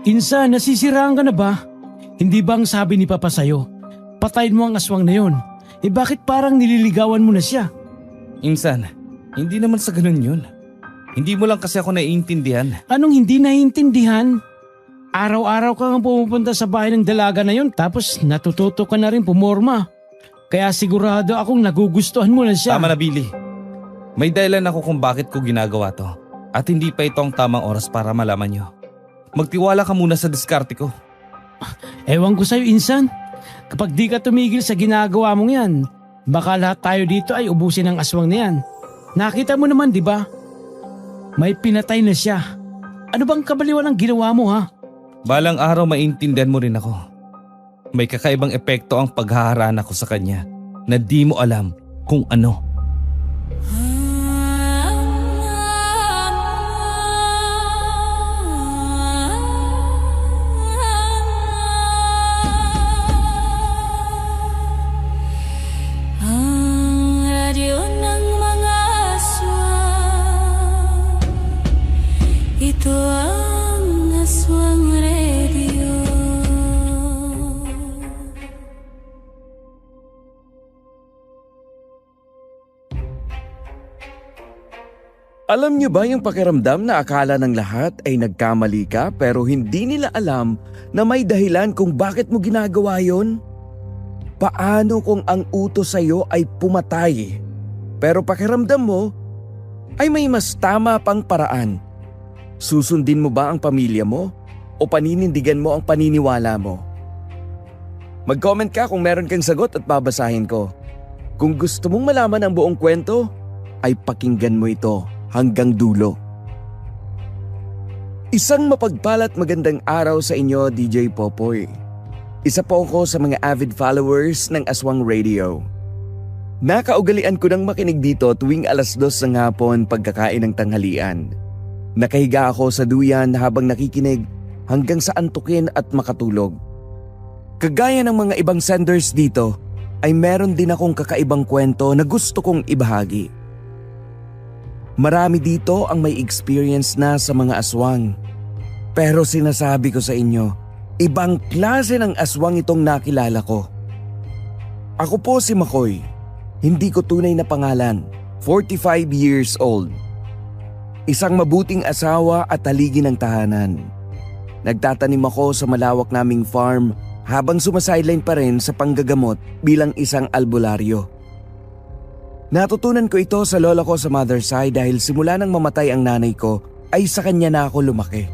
Insan, nasisiraan ka na ba? Hindi ba ang sabi ni Papa sa'yo? Patayin mo ang aswang na yon. Bakit parang nililigawan mo na siya? Insan, hindi naman sa ganun yun. Hindi mo lang kasi ako naiintindihan. Anong hindi naiintindihan? Araw-araw kang pumupunta sa bahay ng dalaga na yon tapos natututo ka na rin pumorma. Kaya sigurado akong nagugustuhan mo na siya. Tama na, Billy. May dahilan ako kung bakit ko ginagawa to. At hindi pa ito ang tamang oras para malaman nyo. Magtiwala ka muna sa diskarte ko. Ewan ko sa'yo, Insan. Kapag di ka tumigil sa ginagawa mong yan, baka lahat tayo dito ay ubusin ng aswang na yan. Nakita mo naman, di ba? May pinatay na siya. Ano bang kabaliwan ang ginawa mo, ha? Balang araw maintindihan mo rin ako. May kakaibang epekto ang paghaharana ko sa kanya na di mo alam kung ano. Ito ang Aswang Radio. Alam niyo ba yung pakiramdam na akala ng lahat ay nagkamali ka pero hindi nila alam na may dahilan kung bakit mo ginagawa yon? Paano kung ang utos sa'yo ay pumatay pero pakiramdam mo ay may mas tama pang paraan? Susundin mo ba ang pamilya mo o paninindigan mo ang paniniwala mo? Mag-comment ka kung meron kang sagot at babasahin ko. Kung gusto mong malaman ang buong kwento, ay pakinggan mo ito hanggang dulo. Isang mapagpalat magandang araw sa inyo, DJ Popoy. Isa po ako sa mga avid followers ng Aswang Radio. Nakaugalian ko nang makinig dito tuwing 2:00 ng hapon pagkakain ng tanghalian. Nakahiga ako sa duyan habang nakikinig hanggang sa antukin at makatulog. Kagaya ng mga ibang senders dito, ay meron din akong kakaibang kwento na gusto kong ibahagi. Marami dito ang may experience na sa mga aswang. Pero sinasabi ko sa inyo, ibang klase ng aswang itong nakilala ko. Ako po si Makoy. Hindi ko tunay na pangalan. 45 years old. Isang mabuting asawa at haligi ng tahanan. Nagtatanim ako sa malawak naming farm habang sumasideline pa rin sa panggagamot bilang isang albularyo. Natutunan ko ito sa lola ko sa mother side dahil simula nang mamatay ang nanay ko ay sa kanya na ako lumaki.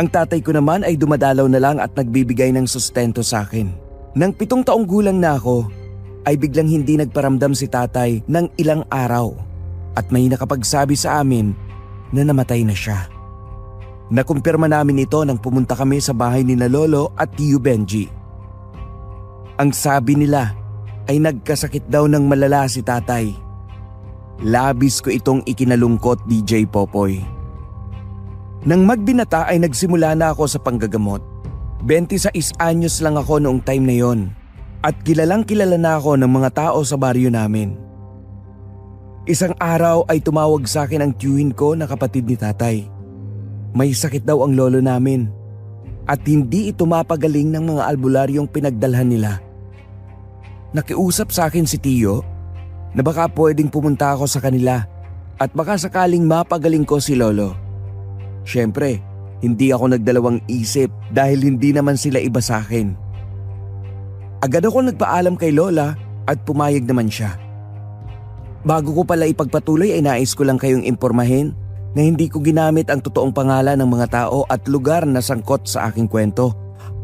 Ang tatay ko naman ay dumadalaw na lang at nagbibigay ng sustento sa akin. Nang 7 taong gulang na ako, ay biglang hindi nagparamdam si tatay ng ilang araw at may nakapagsabi sa amin na namatay na siya. Nakumpirma namin ito nang pumunta kami sa bahay ni na Lolo at Tiyo Benji. Ang sabi nila ay nagkasakit daw ng malala si tatay. Labis ko itong ikinalungkot, DJ Popoy. Nang magbinata ay nagsimula na ako sa panggagamot. 26 anyos lang ako noong time na yon at kilalang kilala na ako ng mga tao sa baryo namin. Isang araw ay tumawag sa akin ang tiyuhin ko na kapatid ni tatay. May sakit daw ang lolo namin at hindi ito mapagaling ng mga albularyong pinagdalhan nila. Nakiusap sa akin si Tiyo na baka pwedeng pumunta ako sa kanila at baka sakaling mapagaling ko si Lolo. Siyempre, hindi ako nagdalawang isip dahil hindi naman sila iba sa akin. Agad ako nagpaalam kay Lola at pumayag naman siya. Bago ko pala ipagpatuloy ay nais ko lang kayong impormahin na hindi ko ginamit ang totoong pangalan ng mga tao at lugar na sangkot sa aking kwento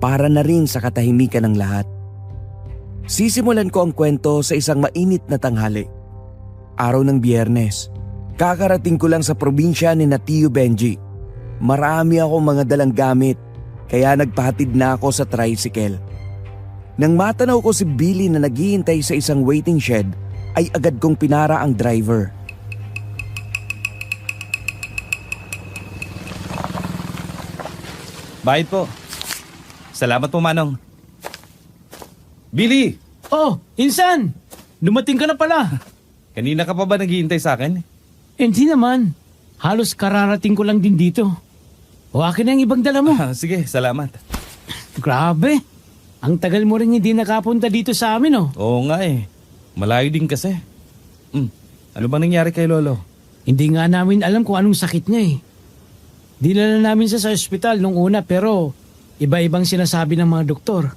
para na rin sa katahimikan ng lahat. Sisimulan ko ang kwento sa isang mainit na tanghali. Araw ng Biyernes. Kakarating ko lang sa probinsya ni Tiyo Benji. Marami akong mga dalang gamit kaya nagpahatid na ako sa tricycle. Nang matanaw ko si Billy na naghihintay sa isang waiting shed ay agad kong pinara ang driver. Bayad po. Salamat po, Manong. Billy! Oh, Insan! Dumating ka na pala. Kanina ka pa ba naghihintay sa akin? Hindi naman. Halos kararating ko lang din dito. O akin na yung ibang dala mo. Sige, salamat. Grabe. Ang tagal mo rin hindi nakapunta dito sa amin, oh. Oo nga eh. Malayo din kasi. Ano bang nangyari kay Lolo? Hindi nga namin alam kung anong sakit niya eh. Dinala namin siya sa ospital nung una pero iba-ibang sinasabi ng mga doktor.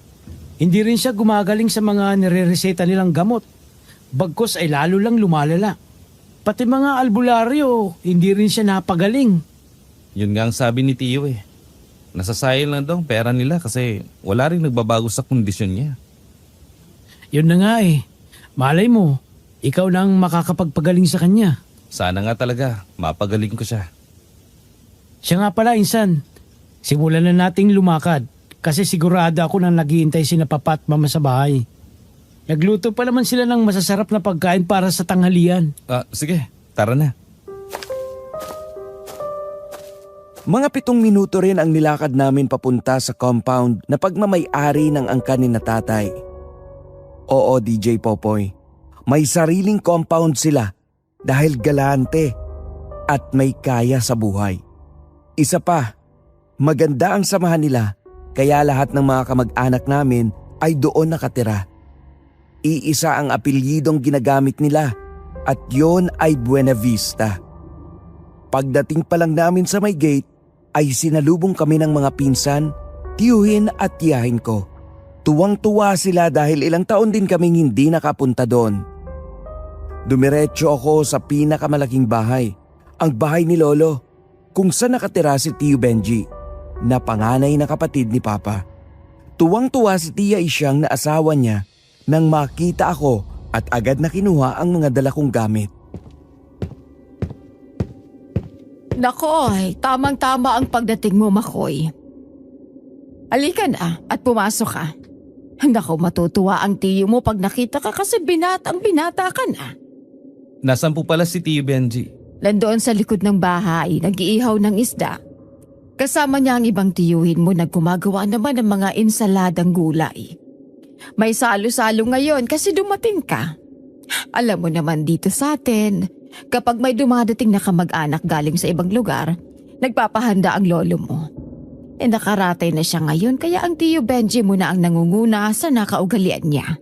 Hindi rin siya gumagaling sa mga nire-reseta nilang gamot. Bagkus ay lalo lang lumalala. Pati mga albularyo, hindi rin siya napagaling. Yun nga ang sabi ni Tio eh. Nasasayang lang daw ang pera nila kasi wala rin nagbabago sa kondisyon niya. Yun na nga eh. Malay mo, ikaw na ang makakapagpagaling sa kanya. Sana nga talaga, mapagaling ko siya. Siya nga pala, Insan. Simulan na nating lumakad kasi sigurado ako na naghihintay si na Papa at Mama sa bahay. Nagluto pa naman sila ng masasarap na pagkain para sa tanghalian. Sige, tara na. Mga 7 minuto rin ang nilakad namin papunta sa compound na pagmamay-ari ng angkan ni tatay. Oo, DJ Popoy. May sariling compound sila dahil galante at may kaya sa buhay. Isa pa, maganda ang samahan nila kaya lahat ng mga kamag-anak namin ay doon nakatira. Iisa ang apelyidong ginagamit nila at yon ay Buena Vista. Pagdating pa lang namin sa may gate ay sinalubong kami ng mga pinsan, tiyuhin at tiyahin ko. Tuwang-tuwa sila dahil ilang taon din kaming hindi nakapunta doon. Dumiretso ako sa pinakamalaking bahay, ang bahay ni Lolo, kung saan nakatira si Tio Benji, na panganay na kapatid ni Papa. Tuwang-tuwa si Tia Isyang na asawa niya nang makita ako at agad na kinuha ang mga dala kong gamit. Nakoy, tamang-tama ang pagdating mo, Makoy. Halika na at pumasok ka. Nako, matutuwa ang tiyo mo pag nakita ka kasi binata ka na. Nasaan po pala si Tio Benji? Nandoon sa likod ng bahay, nag-iihaw ng isda. Kasama niya ang ibang tiyuhin mo na gumagawa naman ng mga insaladang gulay. May salo-salo ngayon kasi dumating ka. Alam mo naman dito sa atin, kapag may dumadating na kamag-anak galing sa ibang lugar, nagpapahanda ang lolo mo. Nakaratay na siya ngayon kaya ang Tio Benji mo na ang nangunguna sa nakaugalian niya.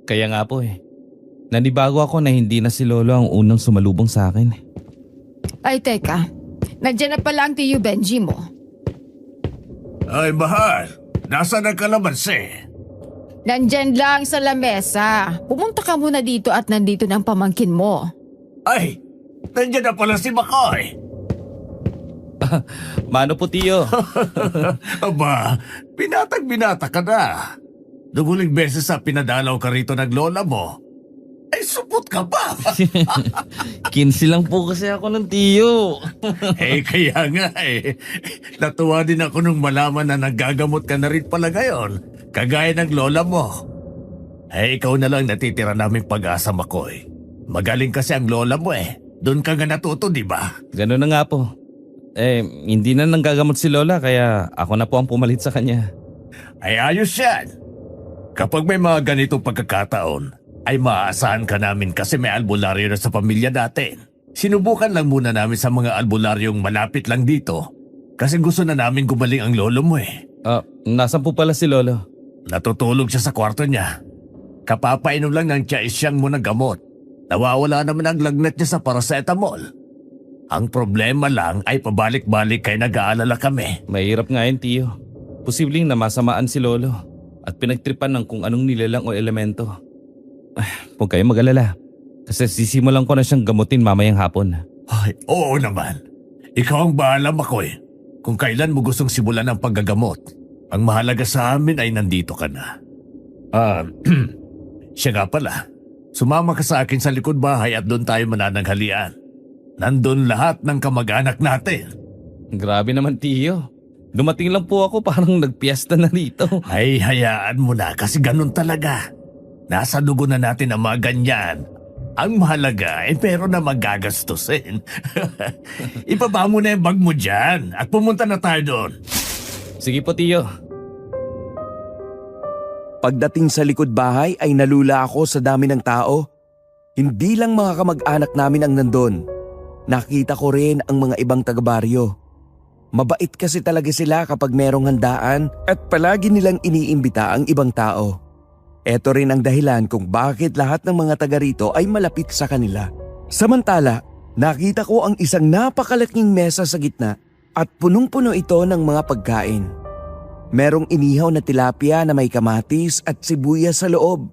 Kaya nga po eh. Nanibago ako na hindi na si Lolo ang unang sumalubong sa akin. Ay teka, nandiyan na pala ang Tio Benji mo. Ay, mahal. Nasaan ang kalamansi? Nandyan lang sa lamesa. Pumunta ka muna dito at nandito ng pamangkin mo. Ay, nandiyan na pala si Makoy. Mano po, Tio? Aba, binatang-binata ka na. Duguling beses sa pinadalaw ka rito ng lola mo. Ay, supot ka pa. 15 lang po kasi ako ng Tio. Kaya nga eh. Natuwa din ako nung malaman na nagagamot ka na rin pala ngayon. Kagaya ng lola mo. Ikaw na lang natitira naming pag-asa, Makoy. Magaling kasi ang lola mo eh. Doon ka nga natuto, di ba? Ganun na nga po. Hindi na nanggagamot si Lola kaya ako na po ang pumalit sa kanya. Ay, ayos yan. Kapag may mga ganitong pagkakataon, ay maaasahan ka namin kasi may albularyo na sa pamilya natin. Sinubukan lang muna namin sa mga albularyong malapit lang dito kasi gusto na namin gumaling ang lolo mo eh. Nasaan po pala si Lolo? Natutulog siya sa kwarto niya. Kapapainom lang ng tiyaisyang mo ng gamot. Nawawala naman ang lagnat niya sa paracetamol. Ang problema lang ay pabalik-balik kay nag-aalala kami. Mahirap nga yun, Tio. Posibleng namasamaan si Lolo at pinagtripan ng kung anong nilalang o elemento. Huwag kayo mag-alala kasi sisimulan ko na siyang gamutin mamayang hapon. Ay, oo naman. Ikaw ang bahala, Makoy. Kung kailan mo gustong simulan ang paggagamot. Ang mahalaga sa amin ay nandito ka na. Siya nga pala. Sumama ka sa akin sa likod bahay at doon tayo manananghalian. Nandun lahat ng kamag-anak natin. Grabe naman, Tio. Dumating lang po ako parang nagpiesta na rito. Ay, hayaan mo na kasi ganun talaga. Nasa dugo na natin ang mga ganyan. Ang mahalaga ay pero na magagastusin. Ibaba mo na yung bag mo dyan at pumunta na tayo doon. Sige po, Tio. Pagdating sa likod bahay ay nalula ako sa dami ng tao. Hindi lang mga kamag-anak namin ang nandun. Nakita ko rin ang mga ibang taga-baryo. Mabait kasi talaga sila kapag merong handaan at palagi nilang iniimbita ang ibang tao. Ito rin ang dahilan kung bakit lahat ng mga taga rito ay malapit sa kanila. Samantala, nakita ko ang isang napakalaking mesa sa gitna at punong-puno ito ng mga pagkain. Merong inihaw na tilapia na may kamatis at sibuyas sa loob.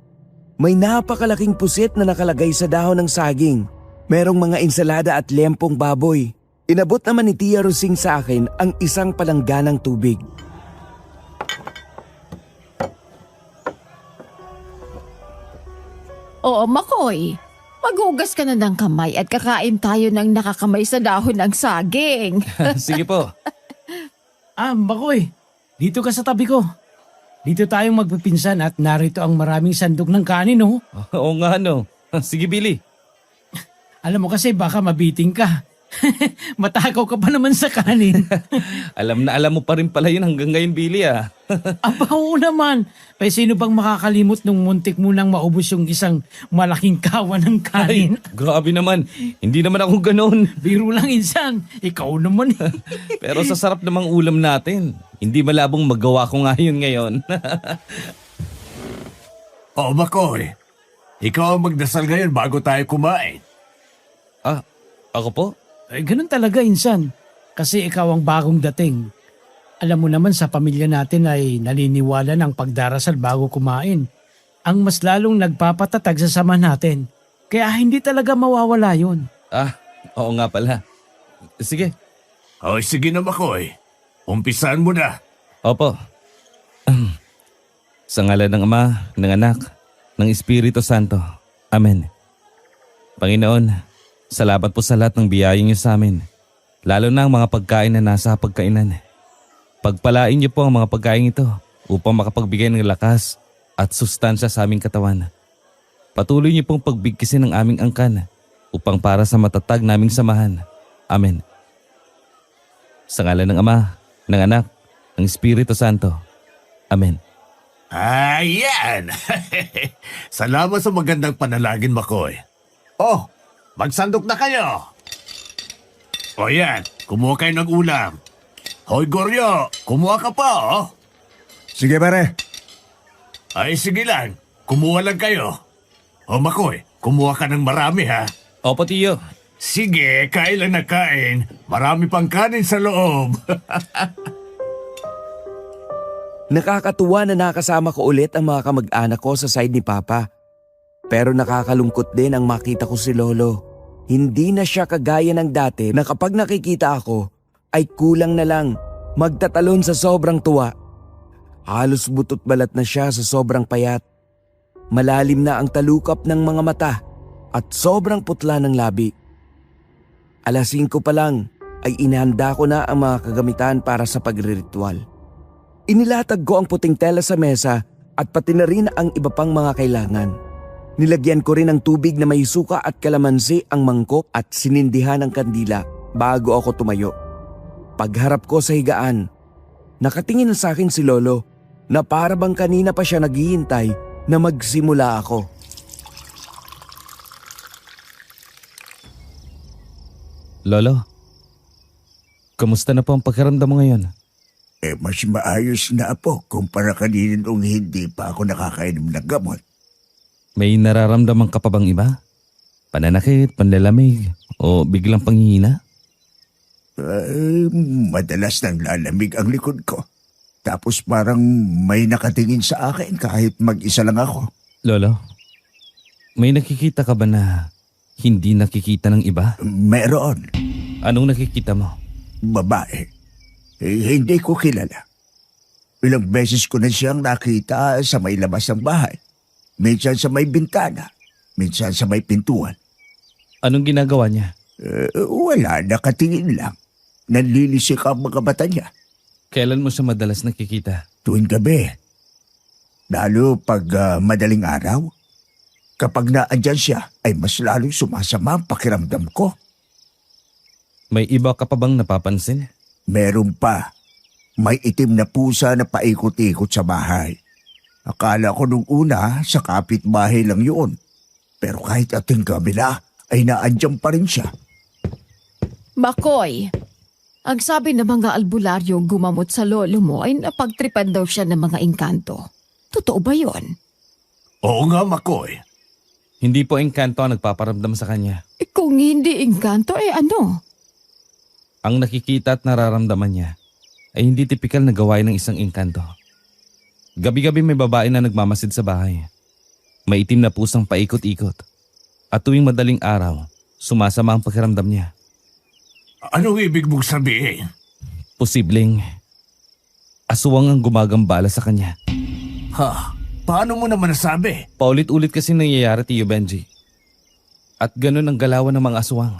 May napakalaking pusit na nakalagay sa dahon ng saging. Merong mga ensalada at lempong baboy. Inabot naman ni Tia Rosing sa akin ang isang palangganang tubig. Oo, Makoy. Maghugas ka na ng kamay at kakain tayo ng nakakamay sa dahon ng saging. Sige po. Bakoy, dito ka sa tabi ko. Dito tayong magpipinsan at narito ang maraming sandok ng kanin, oh. Oo nga no. Sige Billy. Alam mo kasi baka mabiting ka. Matakaw ka pa naman sa kanin. Alam na alam mo pa rin pala yun hanggang ngayon Billy ah. Aba, oo naman. Kaya sino bang makakalimot nung muntik mo nang maubos yung isang malaking kawan ng kanin? Grabe naman. Hindi naman ako ganoon. Biro lang insan. Ikaw naman eh. Pero sa sarap namang ulam natin. Hindi malabong magawa ko nga yun ngayon. Oh, Makoy. Ikaw ang magdasal ngayon bago tayo kumain. Ako po? Ganun talaga insan. Kasi ikaw ang bagong dating. Alam mo naman sa pamilya natin ay naniniwala ng pagdarasal bago kumain. Ang mas lalong nagpapatatag sa sama natin. Kaya hindi talaga mawawala yun. Oo nga pala. Sige. Oh, sige na, Makoy. Umpisan mo na. Opo. Sa ngalan ng Ama, ng Anak, ng Espiritu Santo. Amen. Panginoon, salamat po sa lahat ng biyayang niyo sa amin. Lalo na ang mga pagkain na nasa pagkainan. Pagpalain niyo po ang mga pagkain ito upang makapagbigay ng lakas at sustansya sa aming katawan. Patuloy niyo pong pagbigkisin ng aming angkan upang para sa matatag naming samahan. Amen. Sa ngalan ng Ama, ng Anak, ng Espiritu Santo. Amen. Ayan! Salamat sa magandang panalangin, Makoy. Oh, magsandok na kayo. O yan, kumuha kayo ng ulam. Hoy, Goryo, kumuha ka pa, oh. Sige pare. Ay, sige lang. Kumuha lang kayo. O, Makoy, kumuha ka ng marami, ha? Opo, Tiyo. Sige, kain lang na kain. Marami pang kanin sa loob. Nakakatuwa na nakasama ko ulit ang mga kamag-anak ko sa side ni Papa. Pero nakakalungkot din ang makita ko si Lolo. Hindi na siya kagaya ng dati na kapag nakikita ako ay kulang na lang magtatalon sa sobrang tuwa. Halos butot balat na siya sa sobrang payat. Malalim na ang talukap ng mga mata at sobrang putla ng labi. 5:00 pa lang ay inihanda ko na ang mga kagamitan para sa pagriritual. Inilatag ko ang puting tela sa mesa at pati na rin ang iba pang mga kailangan. Nilagyan ko rin ng tubig na may suka at kalamansi ang mangkok at sinindihan ng kandila bago ako tumayo. Pagharap ko sa higaan, nakatingin na sa akin si Lolo na para bang kanina pa siya naghihintay na magsimula ako. Lolo, kamusta na po ang pakiramdam mo ngayon? Mas maayos na po kumpara kanina nung hindi pa ako nakakainom ng gamot. May nararamdaman ka pa bang iba? Pananakit, panlalamig, o biglang panghihina? Madalas nang lalamig ang likod ko. Tapos parang may nakatingin sa akin kahit mag-isa lang ako. Lolo, may nakikita ka ba na hindi nakikita ng iba? Meron. Anong nakikita mo? Babae. Hindi ko kilala. Ilang beses ko na siyang nakita sa may labas ng bahay. Minsan sa may bintana, minsan sa may pintuan. Anong ginagawa niya? Wala, nakatingin lang. Nanlilisik ang mga mata niya. Kailan mo siya madalas nakikita? Tuwing gabi. Lalo pag madaling araw. Kapag naandyan siya, ay mas lalong sumasama ang pakiramdam ko. May iba ka pa bang napapansin? Meron pa. May itim na pusa na paikot-ikot sa bahay. Akala ko nung una sa kapitbahay lang yun. Pero kahit ating gabi na, ay naandyan pa rin siya. Makoy, Ang sabi ng mga albularyong gumamot sa lolo mo ay napagtripan daw siya ng mga engkanto. Totoo ba yon? Oo nga, Makoy. Hindi po engkanto ang nagpaparamdam sa kanya. Kung hindi engkanto, ano? Ang nakikita at nararamdaman niya ay hindi tipikal na gawain ng isang engkanto. Gabi-gabi may babae na nagmamasid sa bahay. May itim na pusang paikot-ikot. At tuwing madaling araw, sumasama ang pakiramdam niya. Anong ibig mong sabihin? Posibleng aswang ang gumagambala sa kanya. Ha? Paano mo naman nasabi? Paulit-ulit kasi nangyayari, Tio Benji. At ganun ang galawan ng mga aswang.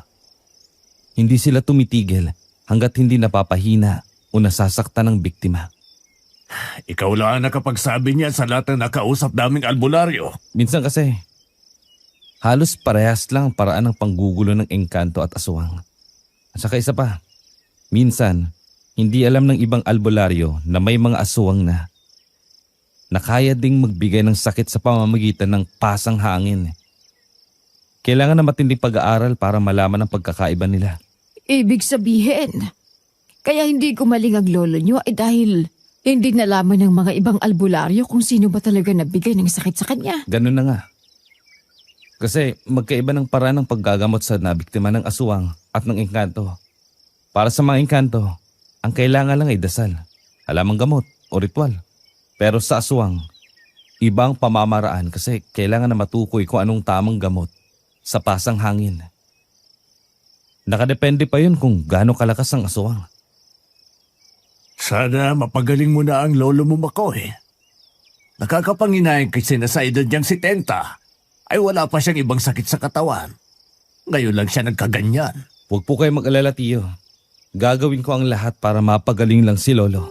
Hindi sila tumitigil hanggat hindi napapahina o nasasaktan ng biktima. Ikaw lang ang nakapagsabi niya sa lahat ng nakausap naming albularyo. Minsan kasi, halos parehas lang ang paraan ng panggugulo ng engkanto at aswang. At saka isa pa, minsan, hindi alam ng ibang albularyo na may mga aswang na kaya ding magbigay ng sakit sa pamamagitan ng pasang hangin. Kailangan na matinding pag-aaral para malaman ang pagkakaiba nila. Ibig sabihin, kaya hindi gumaling ang lolo nyo ay dahil hindi nalaman ng mga ibang albularyo kung sino ba talaga nabigay ng sakit sa kanya. Ganun na nga. Kasi magkaiba ng paraan ng paggagamot sa nabiktima ng aswang at ng engkanto. Para sa mga engkanto, ang kailangan lang ay dasal, halamang gamot o ritual. Pero sa aswang, ibang pamamaraan kasi kailangan na matukoy kung anong tamang gamot sa pasang hangin. Nakadepende pa yun kung gaano kalakas ang aswang. Sana mapagaling mo na ang lolo mo, Makoy. Nakakapanginayang kasi na sa edad niyang 70 ay wala pa siyang ibang sakit sa katawan. Ngayon lang siya nagkaganyan. Huwag po kayo mag-alala, Tiyo. Gagawin ko ang lahat para mapagaling lang si Lolo.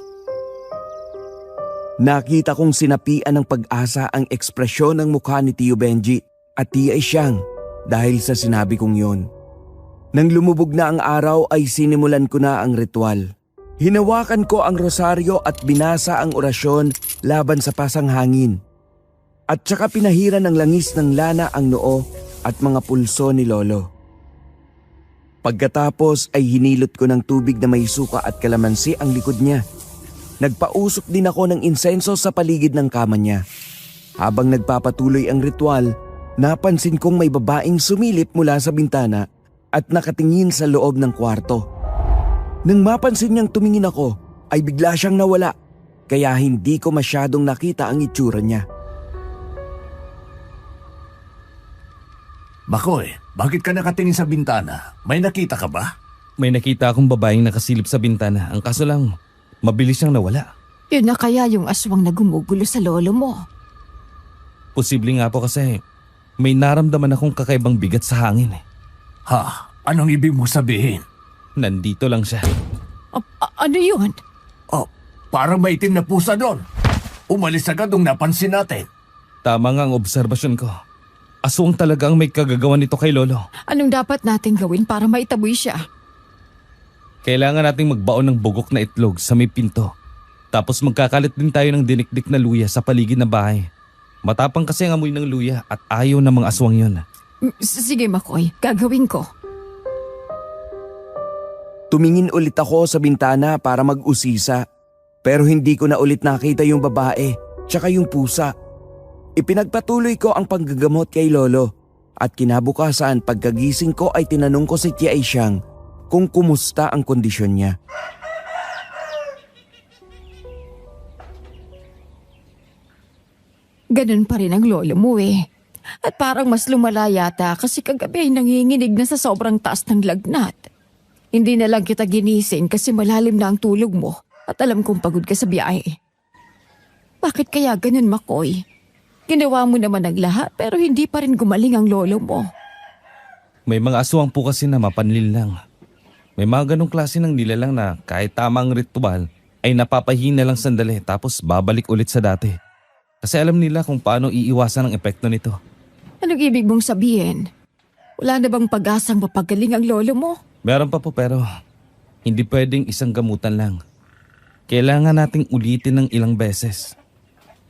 Nakita kong sinapian ng pag-asa ang ekspresyon ng mukha ni Tio Benji at Tia Isyang dahil sa sinabi kong yon. Nang lumubog na ang araw ay sinimulan ko na ang ritual. Hinawakan ko ang rosaryo at binasa ang orasyon laban sa pasang hangin. At saka pinahiran ng langis ng lana ang noo at mga pulso ni Lolo. Pagkatapos ay hinilot ko ng tubig na may suka at kalamansi ang likod niya. Nagpausok din ako ng insenso sa paligid ng kama niya. Habang nagpapatuloy ang ritual, napansin kong may babaeng sumilip mula sa bintana at nakatingin sa loob ng kwarto. Nang mapansin niyang tumingin ako, ay bigla siyang nawala, kaya hindi ko masyadong nakita ang itsura niya. Makoy, bakit ka nakatingin sa bintana? May nakita ka ba? May nakita akong babaeng nakasilip sa bintana. Ang kaso lang, mabilis siyang nawala. Yun na kaya yung aswang na gumugulo sa lolo mo. Posible nga po kasi may naramdaman akong kakaibang bigat sa hangin. Ha? Anong ibig mong sabihin? Nandito lang siya. Ano yun? Oh, parang may itim na pusa doon. Umalis agad nung napansin natin. Tama nga ang obserbasyon ko. Aswang talaga ang may kagagawan nito kay Lolo. Anong dapat natin gawin para maitaboy siya? Kailangan nating magbaon ng bugok na itlog sa may pinto. Tapos magkakalit din tayo ng dinikdik na luya sa paligid ng bahay. Matapang kasi ang amoy ng luya at ayaw ng mga aswang yun. Sige, Makoy. Gagawin ko. Tumingin ulit ako sa bintana para mag-usisa, pero hindi ko na ulit nakita yung babae tsaka yung pusa. Ipinagpatuloy ko ang panggagamot kay Lolo at kinabukasan pagkagising ko ay tinanong ko si Tia Isyang kung kumusta ang kondisyon niya. Ganun pa rin ang lolo mo eh. At parang mas lumala yata kasi kagabi ay nanginginig na sa sobrang taas ng lagnat. Hindi na lang kita ginising kasi malalim na ang tulog mo at alam kong pagod ka sa biyahe. Bakit kaya ganun, Makoy? Ginawa mo naman ang lahat pero hindi pa rin gumaling ang lolo mo. May mga aswang po kasi na mapanlil lang. May mga ganong klase ng nilalang na kahit tamang ritual ay napapahina lang sandali tapos babalik ulit sa dati. Kasi alam nila kung paano iiwasan ang epekto nito. Anong ibig mong sabihin? Wala na bang pag-asang mapagaling ang lolo mo? Meron pa po pero hindi pwedeng isang gamutan lang. Kailangan nating ulitin ng ilang beses.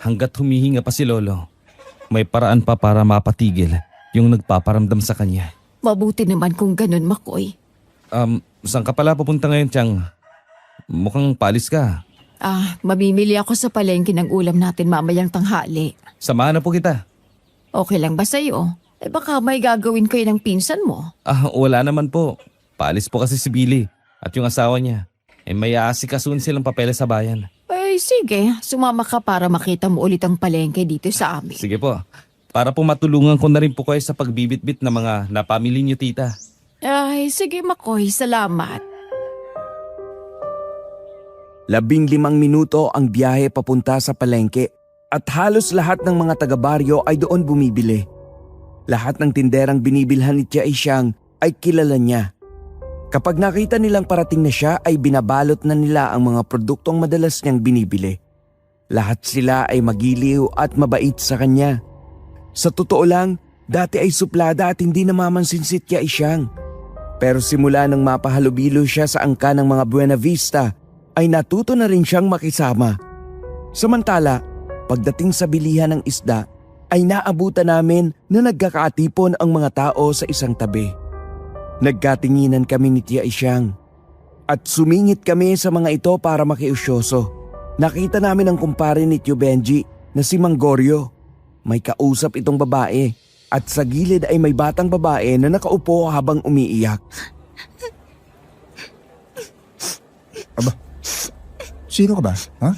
Hanggat humihinga pa si Lolo, may paraan pa para mapatigil yung nagpaparamdam sa kanya. Mabuti naman kung ganun, Makoy. Saan ka pala pupunta ngayon, Chang? Mukhang palis ka. Mamimili ako sa palengke ng ulam natin mamayang tanghali. Samahan na po kita. Okay lang ba sa'yo? Baka may gagawin kayo ng pinsan mo. Wala naman po. Palis po kasi si Billy at yung asawa niya. May aasikasuhin silang papeles sa bayan. Sige, sumama ka para makita mo ulit ang palengke dito sa amin. Sige po. Para po matulungan ko na rin po kayo sa pagbibitbit ng mga napamili niyo, tita. Sige Makoy, salamat. 15 minuto ang biyahe papunta sa palengke at halos lahat ng mga taga-baryo ay doon bumibili. Lahat ng tinderang binibilhan ni Tia Isyang ay kilala niya. Kapag nakita nilang parating na siya ay binabalot na nila ang mga produktong madalas niyang binibili. Lahat sila ay magiliw at mabait sa kanya. Sa totoo lang, dati ay suplada at hindi namamansin si Tia Isyang. Pero simula nang mapahalubilo siya sa angka ng mga Buena Vista, ay natuto na rin siyang makisama. Samantala, pagdating sa bilihan ng isda, ay naabutan namin na nagkakaatipon ang mga tao sa isang tabi. Nagkatinginan kami ni Tia Isyang at sumingit kami sa mga ito para makiusyoso. Nakita namin ang kumpare ni Tio Benji na si Manggorio. May kausap itong babae at sa gilid ay may batang babae na nakaupo habang umiiyak. Aba, sino ka ba? Ha?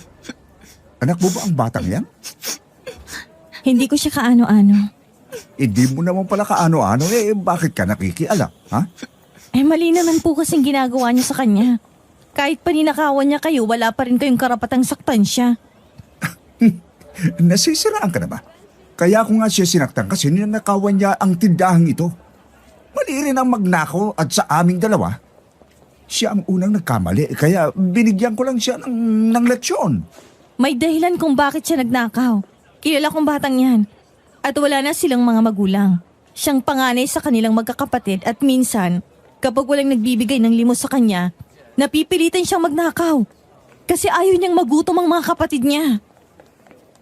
Anak mo ba ang batang yan? Hindi ko siya kaano-ano. Hindi mo naman pala kaano-ano bakit ka nakikialam, ha? Mali naman po kasing ginagawa niya sa kanya. Kahit paninakawan niya kayo, wala pa rin kayong karapatang saktan siya. Nasisiraan ka na ba? Kaya ako nga siya sinaktan kasi ninakawan niya ang tindahang ito. Mali rin ang magnakaw at sa aming dalawa. Siya ang unang nagkamali kaya binigyan ko lang siya ng leksyon. May dahilan kung bakit siya nagnakaw. Kilala kong batang yan. At wala na silang mga magulang. Siyang panganay sa kanilang magkakapatid at minsan, kapag walang nagbibigay ng limos sa kanya, napipilitan siyang magnakaw. Kasi ayaw niyang magutom ang mga kapatid niya.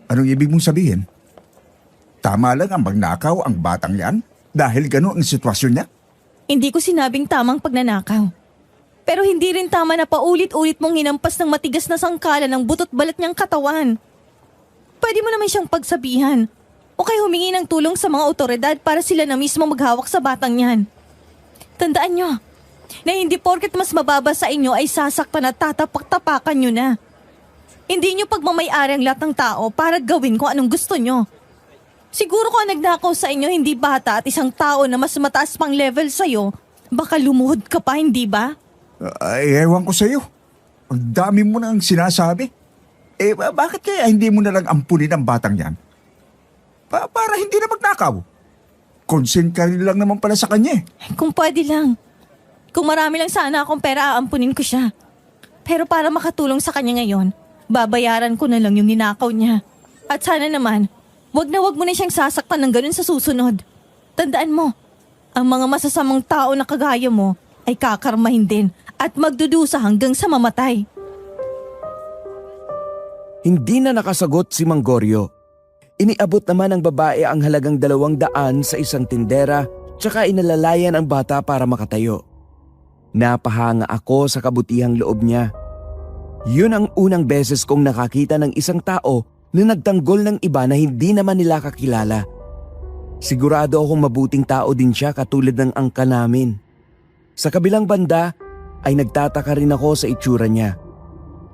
Anong ibig mong sabihin? Tama lang ang magnakaw ang batang yan dahil gano'n ang sitwasyon niya? Hindi ko sinabing tamang pagnanakaw. Pero hindi rin tama na paulit-ulit mong hinampas ng matigas na sangkala ng butot balat niyang katawan. Pwede mo naman siyang pagsabihan o kaya humingi ng tulong sa mga otoridad para sila na mismo maghawak sa batang yan. Tandaan niyo na hindi porket mas mababa sa inyo ay sasaktan at tatapak-tapakan niyo na. Hindi niyo pagmamayari ang lahat ng tao para gawin kung anong gusto niyo. Siguro kung ang nagnakaw sa inyo hindi bata at isang tao na mas mataas pang level sa'yo, baka lumuhod ka pa, hindi ba? Ewan ko sa'yo. Ang dami mo nang sinasabi. Bakit kaya hindi mo nalang ampunin ang batang yan? Para hindi na magnakaw. Consent ka rin lang naman pala sa kanya. Kung pwede lang. Kung marami lang sana akong pera, aampunin ko siya. Pero para makatulong sa kanya ngayon, babayaran ko na lang yung ninakaw niya. At sana naman, wag mo na siyang sasaktan ng ganun sa susunod. Tandaan mo, ang mga masasamang tao na kagaya mo ay kakarmahin din at magdudusa hanggang sa mamatay. Hindi na nakasagot si Manggorio. Iniabot naman ng babae ang halagang 200 sa isang tindera tsaka inalalayan ang bata para makatayo. Napahanga ako sa kabutihang loob niya. Yun ang unang beses kong nakakita ng isang tao na nagtanggol ng iba na hindi naman nila kakilala. Sigurado akong mabuting tao din siya katulad ng angka namin. Sa kabilang banda ay nagtataka rin ako sa itsura niya.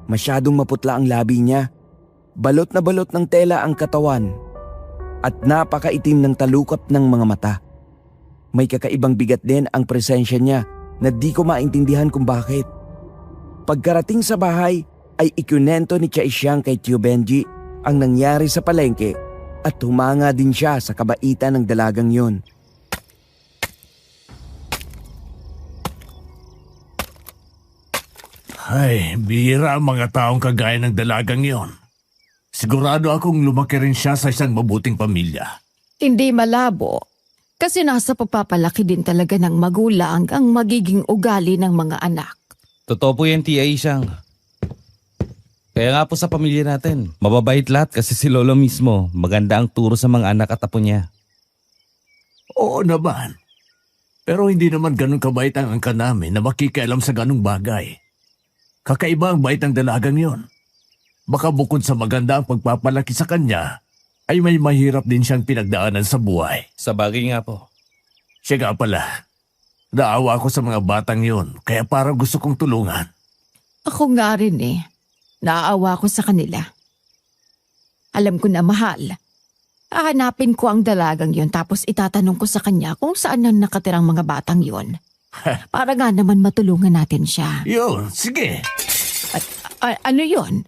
Masyadong maputla ang labi niya. Balot na balot ng tela ang katawan at napakaitim ng talukap ng mga mata. May kakaibang bigat din ang presensya niya na di ko maintindihan kung bakit. Pagkarating sa bahay ay ikunento ni Tia Isyang kay Tio Benji ang nangyari sa palengke at humanga din siya sa kabaitan ng dalagang yon. Ay, bihira ang mga taong kagaya ng dalagang yon. Sigurado akong lumaki rin siya sa isang mabuting pamilya. Hindi malabo. Kasi nasa pagpapalaki din talaga ng magulang ang magiging ugali ng mga anak. Totoo po yan, Tia Isyang. Kaya nga po sa pamilya natin, mababait lahat kasi si Lolo mismo, maganda ang turo sa mga anak at apo niya. Oo naman. Pero hindi naman ganun kabait ang angka namin na makikialam sa ganung bagay. Kakaiba ang bait ng dalagang yon. Baka bukod sa maganda ang pagpapalaki sa kanya, ay may mahirap din siyang pinagdaanan sa buhay. Sa bagay nga po. Siya nga pala, naawa ako sa mga batang yon, kaya parang gusto kong tulungan. Ako nga rin eh. Naaawa ko sa kanila. Alam ko na mahal. Hahanapin ko ang dalagang yon tapos itatanong ko sa kanya kung saan ang nakatirang mga batang yon. Para nga naman matulungan natin siya. Yun, sige. Ano yon?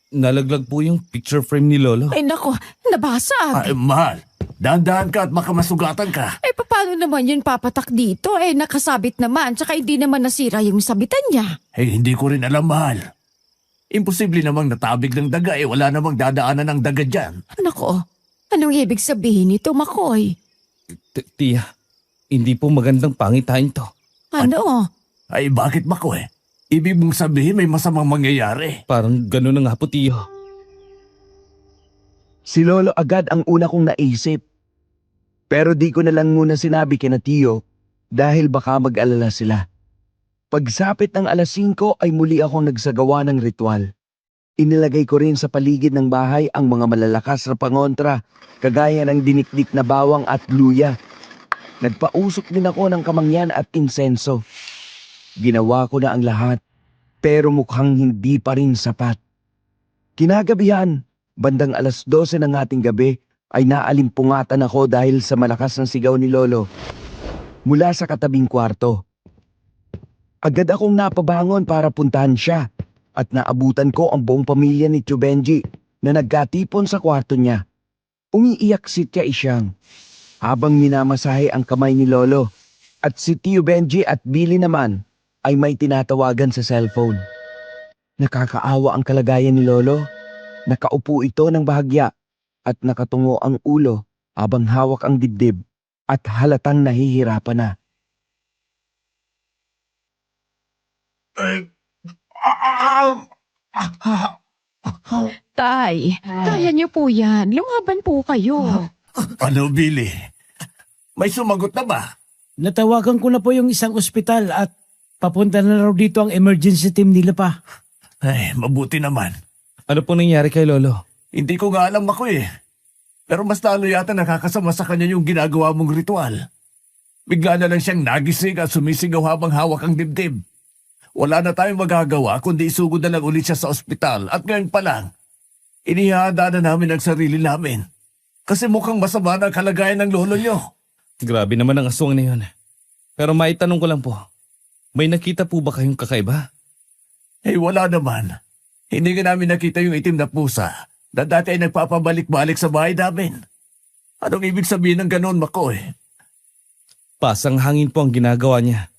Nalaglag po yung picture frame ni Lolo. Ay nako, nabasag. Mahal, dahan-dahan ka at makamasugatan ka. Paano naman yun papatak dito? Nakasabit naman, tsaka hindi naman nasira yung sabitan niya. Hindi ko rin alam, mahal. Imposible namang natabig ng daga, wala namang dadaanan ng daga dyan. Nako, anong ibig sabihin nito, Makoy? Tiya, hindi po magandang pangitain to. Ano? Bakit Makoy? Ibig mong sabihin may masamang mangyayari. Parang gano'n na nga po, Tiyo. Si Lolo agad ang una kong naisip. Pero di ko na lang muna sinabi kina Tiyo dahil baka mag-alala sila. Pagsapit ng alas 5 ay muli akong nagsagawa ng ritual. Inilagay ko rin sa paligid ng bahay ang mga malalakas na pangontra, kagaya ng dinikdik na bawang at luya. Nagpausok din ako ng kamangyan at insenso. Ginawa ko na ang lahat, pero mukhang hindi pa rin sapat. Kinagabihan, bandang alas 12 ng ating gabi, ay naalimpungatan ako dahil sa malakas ng sigaw ni Lolo mula sa katabing kwarto. Agad akong napabangon para puntahan siya at naabutan ko ang buong pamilya ni Tio Benji na nagkatipon sa kwarto niya. Umiiyak si Tia Isyang habang minamasahe ang kamay ni Lolo at si Tio Benji at Billy naman ay may tinatawagan sa cellphone. Nakakaawa ang kalagayan ni Lolo. Nakaupo ito ng bahagya at nakatungo ang ulo habang hawak ang dibdib at halatang nahihirapan na. Tay, kaya niyo po yan. Lumaban po kayo. Ano, Billy? May sumagot na ba? Natawagan ko na po yung isang ospital at papunta na raw dito ang emergency team nila pa. Mabuti naman. Ano po nangyari kay Lolo? Hindi ko nga alam ako Pero mas lalo yata nakakasama sa kanya yung ginagawa mong ritual. Bigla na lang siyang nagising at sumisigaw habang hawak ang dibdib. Wala na tayong magagawa kundi isugod na lang ulit siya sa ospital at ngayon pa lang, inihahanda na namin ang sarili namin. Kasi mukhang masama na ang kalagayan ng lolo niyo. Grabe naman ang aswang na yun. Pero maitanong ko lang po, may nakita po ba kayong kakaiba? Wala naman. Hindi nga namin nakita yung itim na pusa na dati ay nagpapabalik-balik sa bahay namin. Anong ibig sabihin ng ganon, Makoy? Pasang hangin po ang ginagawa niya.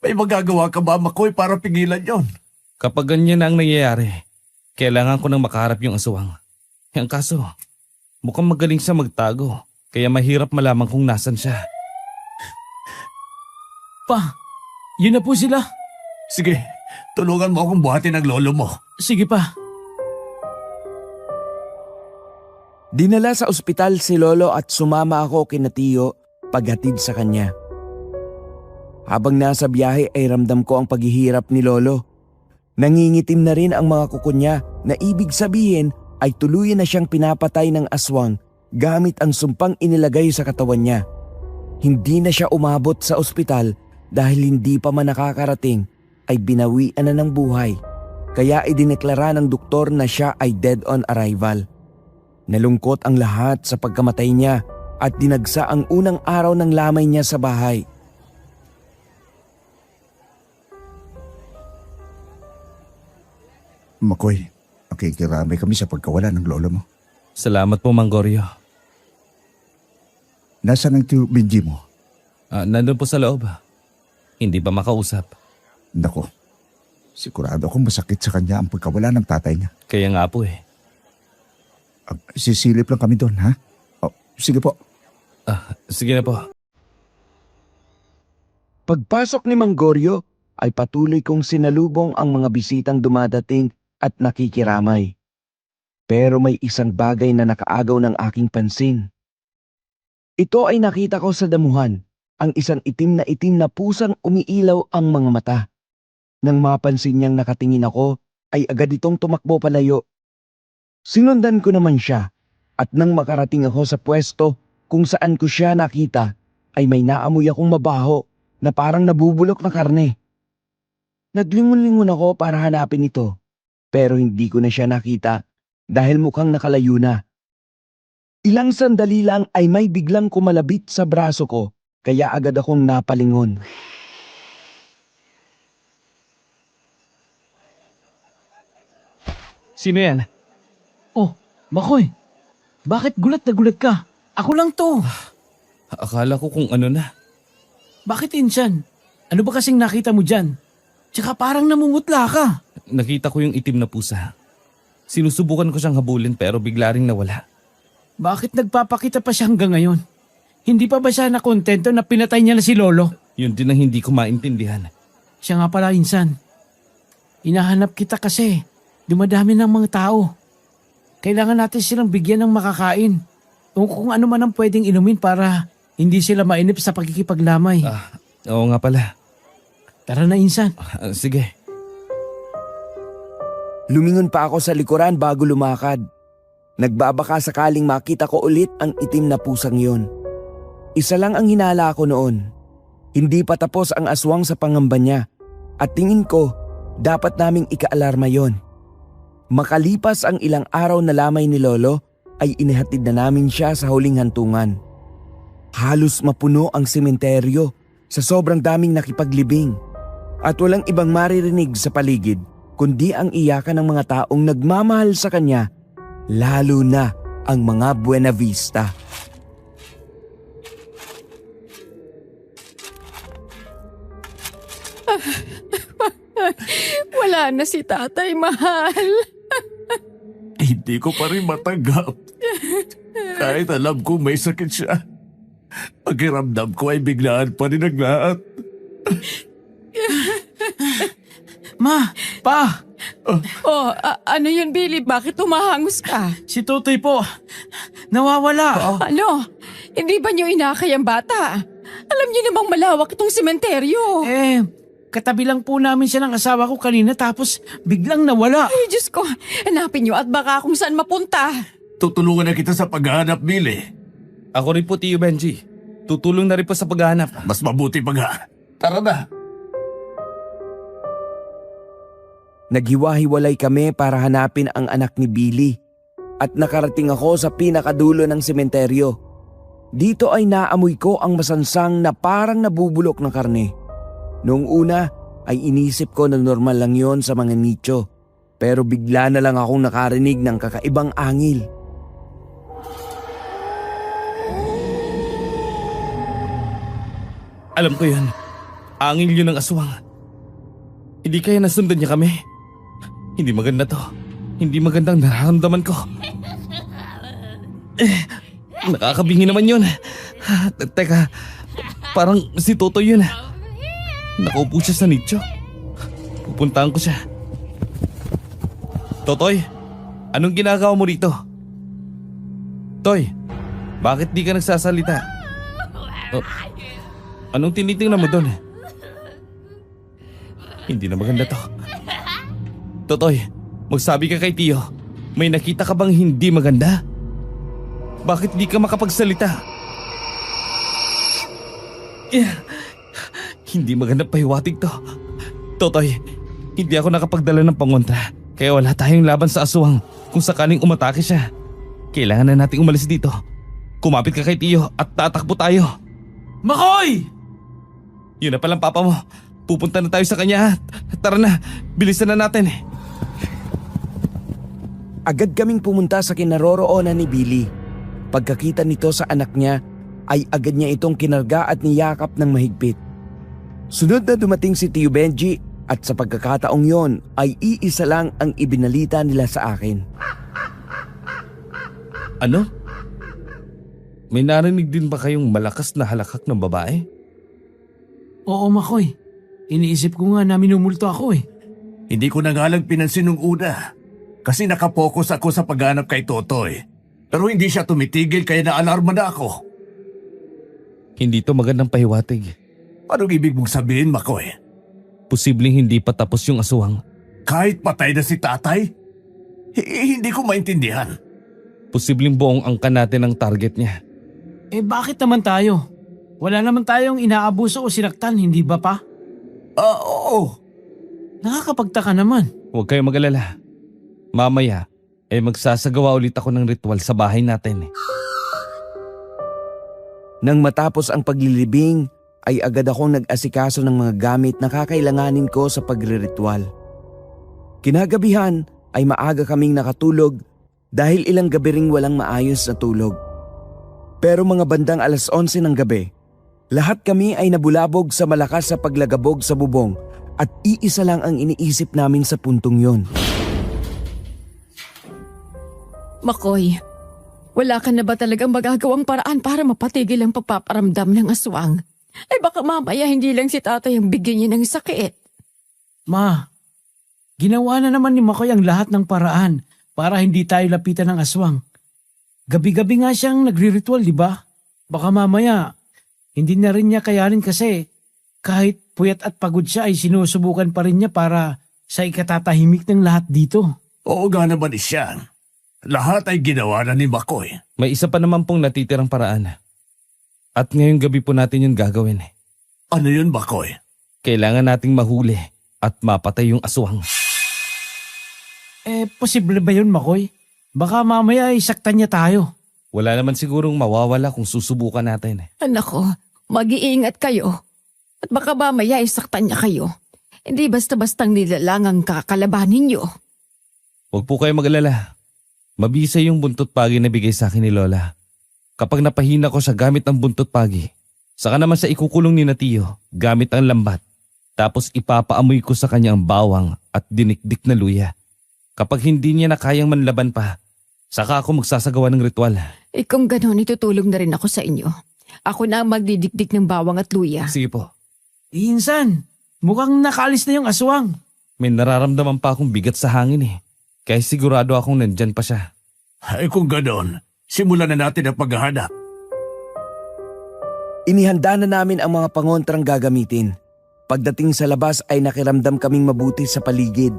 May magagawa ka ba, Makoy, para pigilan yon? Kapag ganyan na ang nangyayari, kailangan ko nang makaharap yung aswang. Ang kaso, mukhang magaling siya magtago, kaya mahirap malaman kung nasan siya. Pa, yun na po sila. Sige, tulungan mo akong buhatin ang lolo mo. Sige pa. Dinala sa ospital si Lolo at sumama ako kina Tiyo paghatid sa kanya. Habang nasa biyahe ay ramdam ko ang paghihirap ni Lolo. Nangingitim na rin ang mga kuko niya na ibig sabihin ay tuluyan na siyang pinapatay ng aswang gamit ang sumpang inilagay sa katawan niya. Hindi na siya umabot sa ospital dahil hindi pa man nakakarating ay binawian na ng buhay. Kaya idineklara ng doktor na siya ay dead on arrival. Nalungkot ang lahat sa pagkamatay niya at dinagsa ang unang araw ng lamay niya sa bahay. Makoy, nakikiramay kami sa pagkawala ng lolo mo. Salamat po, Manggorio. Nasaan ang Tio Benji mo? Nandun po sa loob. Hindi ba makausap? Nako, sigurado akong masakit sa kanya ang pagkawala ng tatay niya. Kaya nga po Sisilip lang kami doon, ha? Sige po. Sige na po. Pagpasok ni Manggorio ay patuloy kong sinalubong ang mga bisitang dumadating at nakikiramay. Pero may isang bagay na nakaagaw ng aking pansin. Ito ay nakita ko sa damuhan ang isang itim na pusang umiilaw ang mga mata. Nang mapansin niyang nakatingin ako, ay agad itong tumakbo palayo. Sinundan ko naman siya at nang makarating ako sa pwesto kung saan ko siya nakita, ay may naamoy akong mabaho na parang nabubulok na karne. Naglingon-lingon ako para hanapin ito, pero hindi ko na siya nakita dahil mukhang nakalayo na. Ilang sandali lang ay may biglang kumalabit sa braso ko, kaya agad akong napalingon. Sino yan? Oh, Makoy. Bakit gulat na gulat ka? Ako lang to. Akala ko kung ano na. Bakit Insan? Ano ba kasing nakita mo dyan? Tsaka parang namumutla ka. Nakita ko yung itim na pusa. Sinusubukan ko siyang habulin pero bigla ring nawala. Bakit nagpapakita pa siya hanggang ngayon? Hindi pa ba siya nakontento na pinatay niya na si Lolo? Yun din ang hindi ko maintindihan. Siya nga pala, Insan. Hinahanap kita kasi. Dumadami ng mga tao. Kailangan natin silang bigyan ng makakain. O kung ano man ang pwedeng inumin para hindi sila mainip sa pagkikipaglamay. Oo nga pala. Tara na, Insan. Sige. Lumingon pa ako sa likuran bago lumakad. Nagbabaka sakaling makita ko ulit ang itim na pusang yun. Isa lang ang hinala ko noon. Hindi pa tapos ang aswang sa pangamba niya. At tingin ko, dapat naming ikaalarma yon. Makalipas ang ilang araw na lamay ni Lolo, ay inihatid na namin siya sa huling hantungan. Halos mapuno ang sementeryo sa sobrang daming nakipaglibing. At walang ibang maririnig sa paligid kundi ang iyakan ng mga taong nagmamahal sa kanya, lalo na ang mga Buena Vista. Wala na si tatay, mahal. Hindi ko pa rin matanggap. Kahit alam ko may sakit siya. Pakiramdam ko ay biglaan pa rin ang lahat. Ma! Pa! Ano yun, Billy? Bakit umahangos ka? Si Totoy po. Nawawala. Ano? Hindi ba niyo inakay ang bata? Alam niyo namang malawak itong sementeryo. Katabi lang po namin siya ng asawa ko kanina tapos biglang nawala. Ay, Diyos ko. Hanapin niyo at baka kung saan mapunta. Tutulungan na kita sa paghahanap, Billy. Ako rin po, Tio Benji. Tutulong na rin po sa paghahanap. Mas mabuti pa nga. Tara na. Naghiwa-hiwalay kami para hanapin ang anak ni Billy. At nakarating ako sa pinakadulo ng sementeryo. Dito ay naamoy ko ang masansang na parang nabubulok na karne. Noong una ay inisip ko na normal lang yon sa mga nicho. Pero bigla na lang akong nakarinig ng kakaibang angil. Alam ko yan. Angil yun ng aswang. Hindi kaya nasundan niya kami. Hindi maganda to. Hindi magandang nararamdaman ko. Nakakabingi naman yun. Teka, parang si Totoy yun. Nakaupo siya sa nicho. Pupuntahan ko siya. Totoy, anong ginagawa mo rito? Toy, bakit di ka nagsasalita? Anong tinitingnan mo doon? Hindi na maganda to. Totoy, magsabi ka kay Tio. May nakita ka bang hindi maganda? Bakit di ka makapagsalita? Hindi maganda pahiwatig to. Totoy, hindi ako nakapagdala ng pangontra. Kaya wala tayong laban sa aswang kung sakaling umatake siya. Kailangan na nating umalis dito. Kumapit ka kay Tio at tatakbo tayo. Makoy! Yun na palang papa mo. Pupunta na tayo sa kanya. Tara na, bilisan na natin. Agad kaming pumunta sa kinaroroonan ni Billy. Pagkakita nito sa anak niya, ay agad niya itong kinarga at niyakap ng mahigpit. Sunod na dumating si Tio Benji at sa pagkakataong yon ay iisa lang ang ibinalita nila sa akin. Ano? May narinig din ba kayong malakas na halakak ng babae? Oo, Makoy. Iniisip ko nga na minumulto ako eh. Hindi ko na nga lang pinansin nung una. Kasi nakapokus ako sa paghanap kay Totoy. Pero hindi siya tumitigil kaya naalarma na ako. Hindi to magandang pahiwatig. Anong ibig mong sabihin, Makoy? Posibleng hindi pa tapos yung aswang. Kahit patay na si tatay? Hindi ko maintindihan. Posibleng buong angka natin ang target niya. Bakit naman tayo? Wala naman tayong inaabuso o sinaktan, hindi ba pa? Oo. Nakakapagtaka naman. Huwag kayong mag-alala. Mamaya, magsasagawa ulit ako ng ritual sa bahay natin. Nang matapos ang paglilibing, ay agad akong nag-asikaso ng mga gamit na kakailanganin ko sa pagriritual. Kinagabihan ay maaga kaming nakatulog dahil ilang gabi ring walang maayos na tulog. Pero mga bandang 11:00 ng gabi, lahat kami ay nabulabog sa malakas sa paglagabog sa bubong at iisa lang ang iniisip namin sa puntong yon. Makoy, wala ka na ba talagang magagawang paraan para mapatigil ang pagpaparamdam ng aswang? Baka mamaya hindi lang si tatay ang bigyan niya ng sakit. Ma, ginawa na naman ni Makoy ang lahat ng paraan para hindi tayo lapitan ng aswang. Gabi-gabi nga siyang nagre-ritual, di ba? Baka mamaya, hindi na rin niya kayanin kasi kahit puyat at pagod siya ay sinusubukan pa rin niya para sa ikatatahimik ng lahat dito. Oo nga naman Isyan. Lahat ay ginawa na ni Makoy. May isa pa naman pong natitirang paraan. At ngayong gabi po natin yun gagawin. Ano yun, Makoy? Kailangan nating mahuli at mapatay yung aswang. Posible ba yun, Makoy? Baka mamaya ay saktan niya tayo. Wala naman sigurong mawawala kung susubukan natin. Anak ko, mag-iingat kayo. At baka mamaya isaktan niya kayo. Hindi basta-bastang nilalang ang kakalabanin niyo. Huwag po kayo mag-alala. Mabisa yung buntot pagi na bigay sa akin ni Lola. Kapag napahina ko sa gamit ang buntot pagi, saka naman sa ikukulong ni Natio gamit ang lambat. Tapos ipapaamoy ko sa kanya ang bawang at dinikdik na luya. Kapag hindi niya na kayang manlaban pa, saka ako magsasagawa ng ritual. Kung gano'n, itutulong na rin ako sa inyo. Ako na ang magdidikdik ng bawang at luya. Sige po. Insan, mukhang nakaalis na yung aswang. May nararamdaman pa akong bigat sa hangin Kaya sigurado akong nandyan pa siya. Kung gano'n, simulan na natin ang paghahanap. Inihanda na namin ang mga pangontrang gagamitin. Pagdating sa labas ay nakiramdam kaming mabuti sa paligid.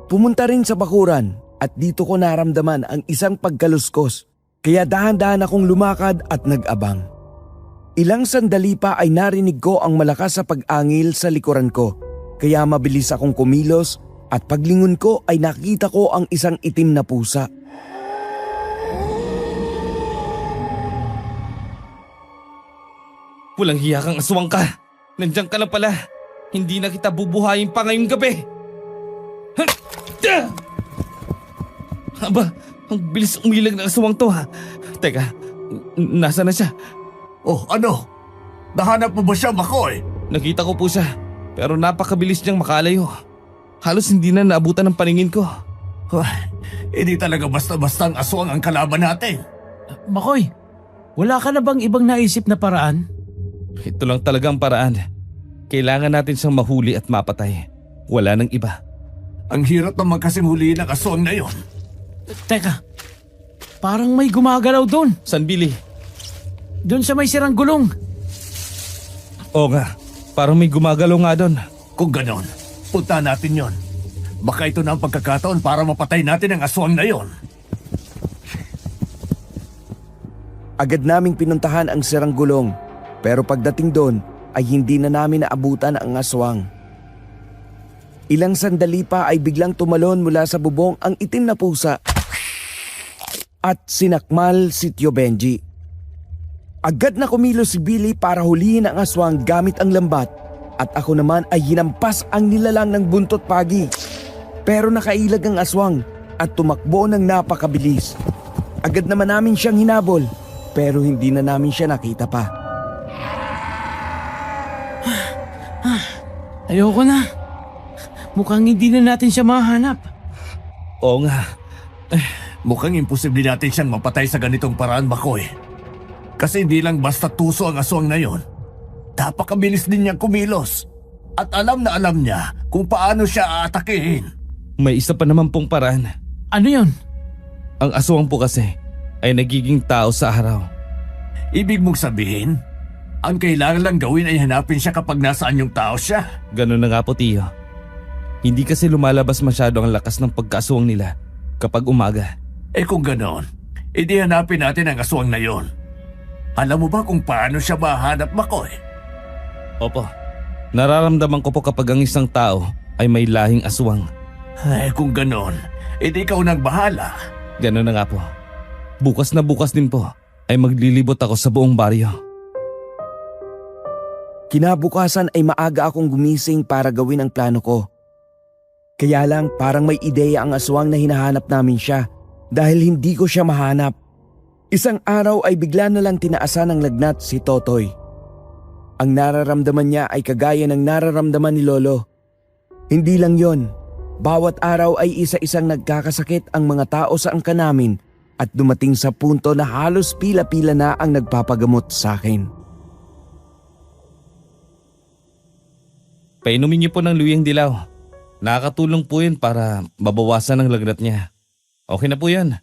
Pumunta rin sa bakuran at dito ko naramdaman ang isang pagkaluskos. Kaya dahan-dahan akong lumakad at nag-abang. Ilang sandali pa ay narinig ko ang malakas sa pag-angil sa likuran ko. Kaya mabilis akong kumilos at paglingon ko ay nakita ko ang isang itim na pusa. Walang hiya kang aswang ka. Nandiyan ka lang pala. Hindi na kita bubuhayin pa ngayong gabi. Aba, ang bilis umilag ng aswang to Teka, nasa na siya? Oh, ano? Nahanap mo ba siya, Makoy? Nakita ko po siya, pero napakabilis niyang makalayo. Halos hindi na naabutan ng paningin ko. Hindi talaga basta-basta ang aswang ang kalaban natin. Makoy, wala ka na bang ibang naisip na paraan? Ito lang talaga ang paraan. Kailangan natin siyang mahuli at mapatay. Wala nang iba. Ang hirap naman kasing huliin ang aswang na yon. Teka, parang may gumagalaw doon. San Billy? Doon sa may sirang gulong. Oo nga, parang may gumagalaw nga doon. Kung ganon, punta natin yon. Baka ito na ang pagkakataon para mapatay natin ang aswang na yon. Agad naming pinuntahan ang sirang gulong, pero pagdating doon ay hindi na namin naabutan ang aswang. Ilang sandali pa ay biglang tumalon mula sa bubong ang itim na pusa at sinakmal si Tio Benji. Agad na kumilos si Billy para hulihin ang aswang gamit ang lambat at ako naman ay hinampas ang nilalang ng buntot pagi. Pero nakailag ang aswang at tumakbo ng napakabilis. Agad naman namin siyang hinabol pero hindi na namin siya nakita pa. Ayoko na. Mukhang hindi na natin siya mahanap. Oo nga. Mukhang imposible natin siyang mapatay sa ganitong paraan, Makoy. Kasi hindi lang basta tuso ang aswang na yon. Napakabilis din niyang kumilos. At alam na alam niya kung paano siya aatakihin. May isa pa naman pong paraan. Ano yon? Ang aswang po kasi ay nagiging tao sa araw. Ibig mong sabihin, Ang kailangan lang gawin ay hanapin siya kapag nasaan yung tao siya. Ganun na nga po, Tiyo. Hindi kasi lumalabas masyado ang lakas ng pagkaaswang nila kapag umaga. Kung ganon, edi hanapin natin ang aswang na yon. Alam mo ba kung paano siya mahanap, Makoy? Opo. Nararamdaman ko po kapag ang isang tao ay may lahing aswang. Kung ganon, edi ikaw nang bahala. Ganun na nga po. Bukas na bukas din po ay maglilibot ako sa buong baryo. Kinabukasan ay maaga akong gumising para gawin ang plano ko. Kaya lang parang may ideya ang aswang na hinahanap namin siya dahil hindi ko siya mahanap. Isang araw ay bigla na lang tinaasan ng lagnat si Totoy. Ang nararamdaman niya ay kagaya ng nararamdaman ni Lolo. Hindi lang yon, bawat araw ay isa-isang nagkakasakit ang mga tao sa angkan namin at dumating sa punto na halos pila-pila na ang nagpapagamot sa akin. Painumin niyo po ng luyang dilaw. Nakakatulong po yun para mabawasan ang lagnat niya. Okay na po yan.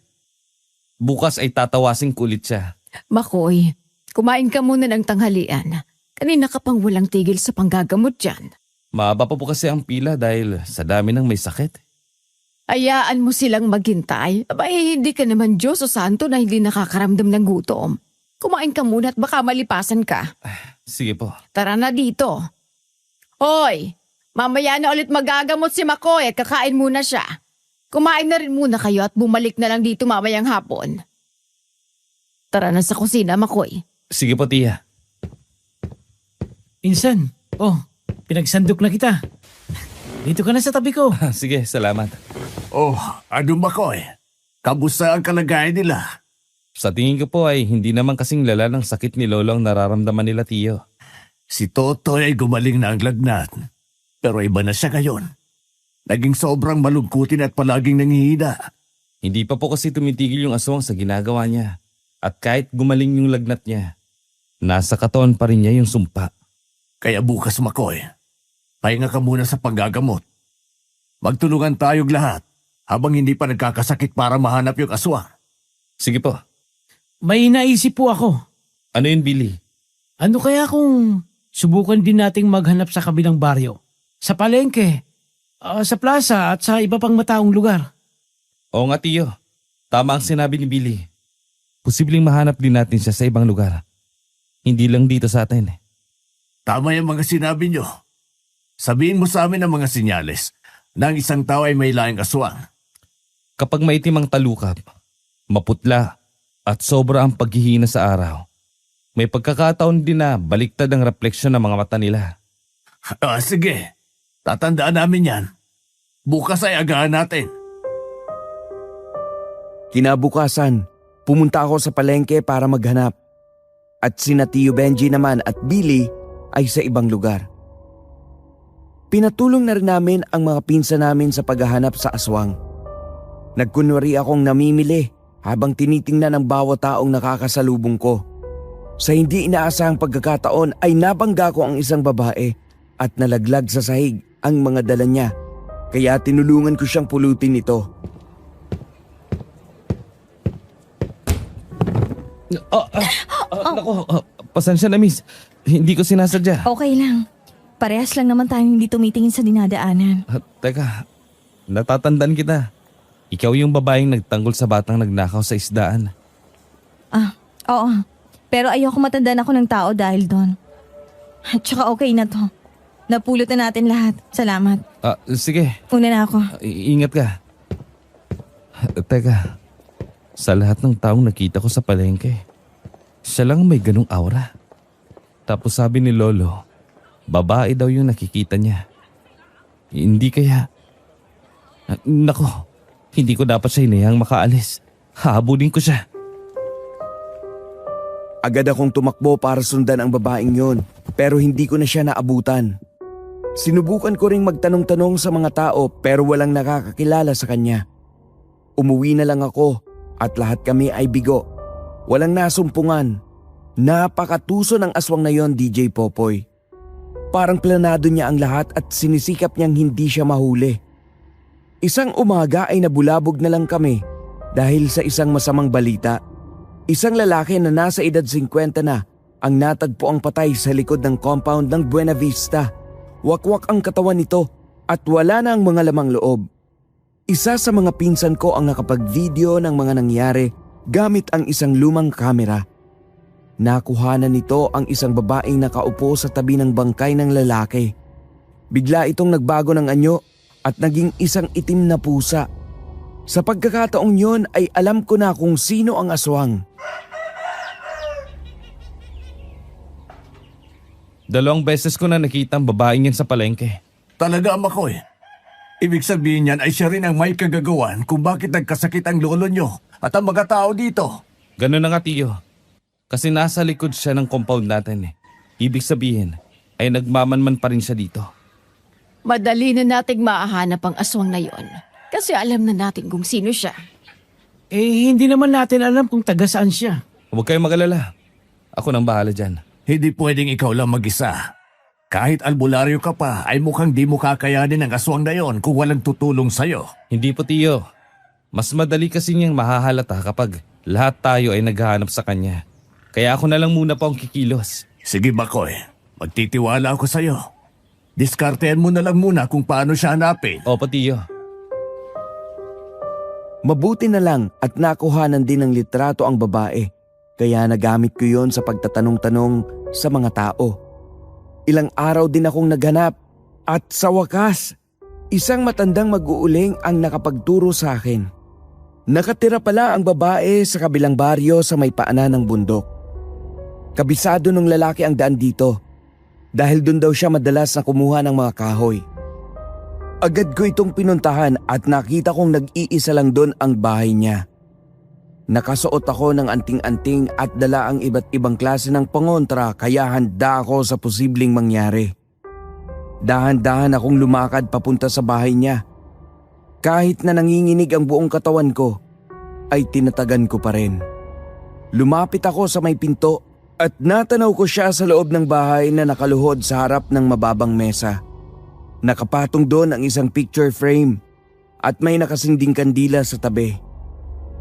Bukas ay tatawasing kulit siya. Makoy, kumain ka muna ng tanghalian. Kanina ka pang walang tigil sa panggagamot dyan. Mahaba pa po kasi ang pila dahil sa dami ng may sakit. Hayaan mo silang maghintay. Abay, hindi ka naman Diyos o Santo na hindi nakakaramdam ng gutom. Kumain ka muna at baka malipasan ka. Sige po. Tara na dito. Hoy, mamaya na ulit magagamot si Makoy at kakain muna siya. Kumain na rin muna kayo at bumalik na lang dito mamayang hapon. Tara na sa kusina, Makoy. Sige po, Tia. Insan, pinagsandok na kita. Dito ka na sa tabi ko. Sige, salamat. Ano, Makoy? Kamusta ang kalagayan nila? Sa tingin ko po ay hindi naman kasing lala ng sakit ni Lolo ang nararamdaman nila, Tiyo. Si Totoy ay gumaling na ang lagnat. Pero iba na siya ngayon. Naging sobrang malungkutin at palaging nangihina. Hindi pa po kasi tumitigil yung aswang sa ginagawa niya. At kahit gumaling yung lagnat niya, nasa katawan pa rin niya yung sumpa. Kaya bukas, Makoy, pahinga ka muna sa paggagamot. Magtulungan tayong lahat habang hindi pa nagkakasakit para mahanap yung aswang. Sige po. May naisip po ako. Ano yun, Billy? Ano kaya kung subukan din nating maghanap sa kabilang baryo? Sa palengke, sa plaza at sa iba pang mataong lugar. Oo nga, Tiyo. Tama ang sinabi ni Billy. Posibleng mahanap din natin siya sa ibang lugar. Hindi lang dito sa atin. Tama yung mga sinabi nyo. Sabihin mo sa amin ang mga sinyales na ang isang tao ay may lahing aswang. Kapag maitim ang talukap, maputla at sobra ang paghihina sa araw, may pagkakataon din na baliktad ang refleksyon ng mga mata nila. Sige, tatandaan namin yan. Bukas ay agahan natin. Kinabukasan, pumunta ako sa palengke para maghanap. At sina Tio Benji naman at Billy ay sa ibang lugar. Pinatulong na rin namin ang mga pinsan namin sa paghahanap sa aswang. Nagkunwari akong namimili habang tinitingnan ang bawat taong nakakasalubong ko. Sa hindi inaasahang pagkakataon ay nabangga ko ang isang babae at nalaglag sa sahig ang mga dala niya. Kaya tinulungan ko siyang pulutin ito. Naku, pasensya na, miss. Hindi ko sinasadya. Okay lang. Parehas lang naman tayong hindi tumitingin sa dinadaanan. Teka, natatandaan kita. Ikaw yung babaeng nagtanggol sa batang nagnakaw sa isdaan. Oo. Pero ayoko matandaan ako ng tao dahil doon. At saka okay na to. Napulot na natin lahat. Salamat. Sige, Una na ako. ingat ka. Teka, sa lahat ng taong nakita ko sa palengke, siya lang may ganung aura. Tapos sabi ni Lolo, babae daw yung nakikita niya. Hindi kaya... Nako, hindi ko dapat siya inayang makaalis. Hahabulin ko siya. Agad akong tumakbo para sundan ang babaeng yon, pero hindi ko na siya naabutan. Sinubukan ko ring magtanong-tanong sa mga tao pero walang nakakakilala sa kanya. Umuwi na lang ako at lahat kami ay bigo. Walang nasumpungan. Napakatuso ng aswang na yon, DJ Popoy. Parang planado niya ang lahat at sinisikap niyang hindi siya mahuli. Isang umaga ay nabulabog na lang kami dahil sa isang masamang balita. Isang lalaki na nasa edad 50 na ang natagpo ang patay sa likod ng compound ng Buena Vista. Wakwak ang katawan nito at wala na ang mga lamang loob. Isa sa mga pinsan ko ang nakapag-video ng mga nangyari gamit ang isang lumang kamera. Nakuhanan nito ang isang babaeng nakaupo sa tabi ng bangkay ng lalaki. Bigla itong nagbago ng anyo at naging isang itim na pusa. Sa pagkakataong yon ay alam ko na kung sino ang aswang. 2 beses ko na nakita ang babaeng yan sa palengke. Talaga, Makoy. Ibig sabihin niyan ay siya rin ang may kagagawan kung bakit nagkasakit ang lolo nyo at ang mga tao dito. Ganun na nga, tiyo. Kasi nasa likod siya ng compound natin eh. Ibig sabihin ay nagmamanman pa rin siya dito. Madali na nating maahanap ang aswang na yon. Kasi alam na natin kung sino siya. Hindi naman natin alam kung taga saan siya. Huwag kayong mag-alala. Ako nang bahala dyan. Hindi pwedeng ikaw lang mag-isa. Kahit albularyo ka pa ay mukhang di mo kakayanin ang aswang na yon kung walang tutulong sa'yo. Hindi po, tiyo. Mas madali kasi niyang mahahalata kapag lahat tayo ay naghahanap sa kanya. Kaya ako na lang muna po ang kikilos. Sige, Makoy. Magtitiwala ako sa'yo. Diskartehan mo na lang muna kung paano siya hanapin. Opo, tiyo. Mabuti na lang at nakuhanan din ng litrato ang babae. Kaya nagamit ko yon sa pagtatanong-tanong sa mga tao. Ilang araw din akong naghanap at sa wakas, isang matandang mag-uuling ang nakapagturo sa akin. Nakatira pala ang babae sa kabilang baryo sa may paanan ng bundok. Kabisado ng lalaki ang daan dito dahil doon daw siya madalas na kumuha ng mga kahoy. Agad ko itong pinuntahan at nakita kong nag-iisa lang doon ang bahay niya. Nakasuot ako ng anting-anting at dala ang iba't ibang klase ng pangontra kaya handa ako sa posibleng mangyari. Dahan-dahan akong lumakad papunta sa bahay niya. Kahit na nanginginig ang buong katawan ko, ay tinatagan ko pa rin. Lumapit ako sa may pinto at natanaw ko siya sa loob ng bahay na nakaluhod sa harap ng mababang mesa. Nakapatong doon ang isang picture frame at may nakasinding kandila sa tabi.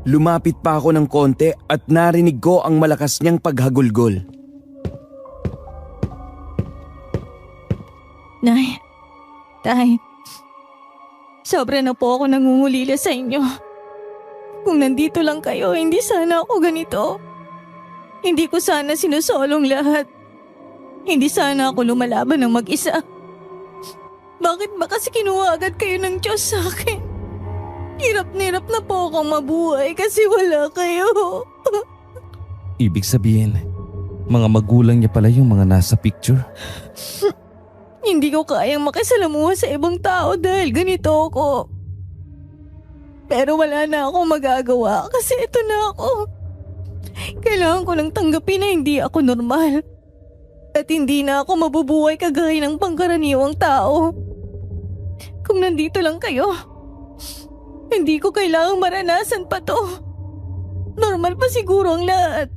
Lumapit pa ako ng konti at narinig ko ang malakas niyang paghagulgol. Nay, Tay, sobra na po ako nangungulila sa inyo. Kung nandito lang kayo, hindi sana ako ganito. Hindi ko sana sinusolong lahat. Hindi sana ako lumalaban ng mag-isa. Bakit ba kasi kinuha agad kayo ng Diyos sa akin? Hirap na po akong mabuhay kasi wala kayo. Ibig sabihin, mga magulang niya pala yung mga nasa picture? Hindi ko kayang makisalamuha sa ibang tao dahil ganito ako. Pero wala na akong magagawa kasi ito na ako. Kailangan ko lang tanggapin na hindi ako normal. At hindi na ako mabubuhay kagaya ng pangkaraniwang tao. Kung nandito lang kayo, hindi ko kailangang maranasan pa to. Normal pa siguro ang lahat.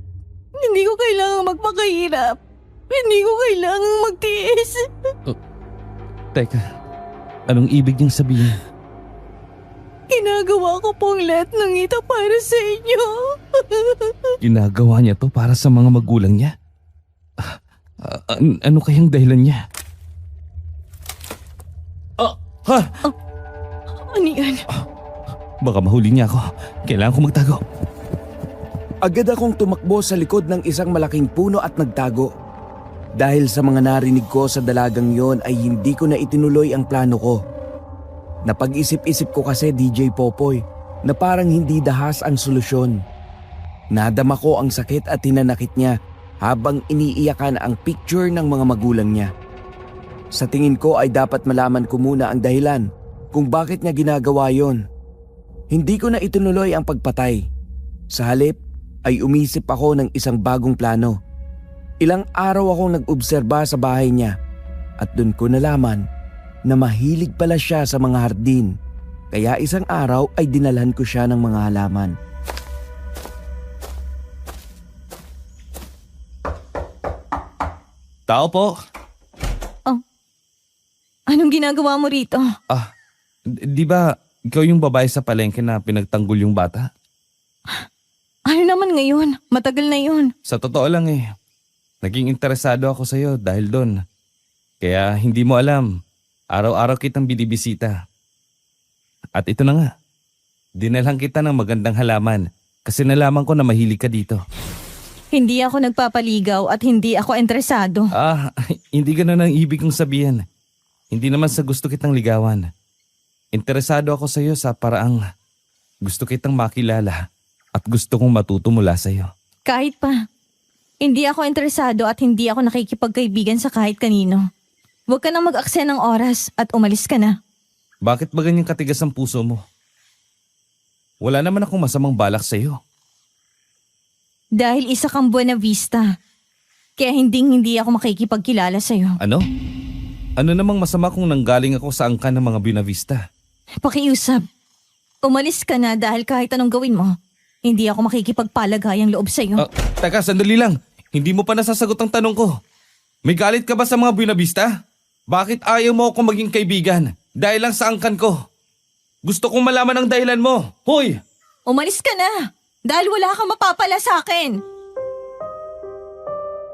Hindi ko kailangang magpakahirap. Hindi ko kailangang magtiis. Teka, anong ibig niyang sabihin? Ginagawa ko po ang lahat ng ito para sa inyo. Ginagawa niya to para sa mga magulang niya? Ano kayang dahilan niya? Ano yan? Baka mahuli niya ako. Kailangan ko magtago. Agad akong tumakbo sa likod ng isang malaking puno at nagtago. Dahil sa mga narinig ko sa dalagang yon ay hindi ko na itinuloy ang plano ko. Napag-isip-isip ko kasi DJ Popoy na parang hindi dahas ang solusyon. Nadama ko ang sakit at hinanakit niya habang iniiyakan ang picture ng mga magulang niya. Sa tingin ko ay dapat malaman ko muna ang dahilan kung bakit niya ginagawa yon. Hindi ko na itinuloy ang pagpatay. Sa halip ay umisip ako ng isang bagong plano. Ilang araw akong nag-obserba sa bahay niya at doon ko nalaman na mahilig pala siya sa mga hardin. Kaya isang araw ay dinalhan ko siya ng mga halaman. Tao po. Anong ginagawa mo rito? Di ba ikaw yung babae sa palengke na pinagtanggol yung bata? Ano naman ngayon? Matagal na yun. Sa totoo lang Naging interesado ako sa iyo dahil doon. Kaya hindi mo alam, araw-araw kitang binibisita. At ito na nga, dinalhan kita ng magandang halaman kasi nalaman ko na mahilig ka dito. Hindi ako nagpapaligaw at hindi ako interesado. Hindi ganun ang ibig kong sabihin. Hindi naman sa gusto kitang ligawan. Interesado ako sa iyo sa paraang gusto kitang makilala at gusto kong matuto mula sa iyo. Kahit pa, hindi ako interesado at hindi ako nakikipagkaibigan sa kahit kanino. Huwag ka nang mag-aksen ng oras at umalis ka na. Bakit ba ganyang katigas ang puso mo? Wala naman akong masamang balak sa iyo. Dahil isa kang Buena Vista. Kaya hindi ako makikipagkilala sa'yo. Ano? Ano namang masama kung nanggaling ako sa angkan ng mga Buena Vista? Pakiusap. Umalis ka na dahil kahit anong gawin mo, hindi ako makikipagpalagayang loob sa'yo. Teka, sandali lang. Hindi mo pa nasasagot ang tanong ko. May galit ka ba sa mga Buena Vista? Bakit ayaw mo akong maging kaibigan? Dahil lang sa angkan ko. Gusto kong malaman ang dahilan mo. Hoy! Umalis ka na! Dahil wala kang mapapala sa akin.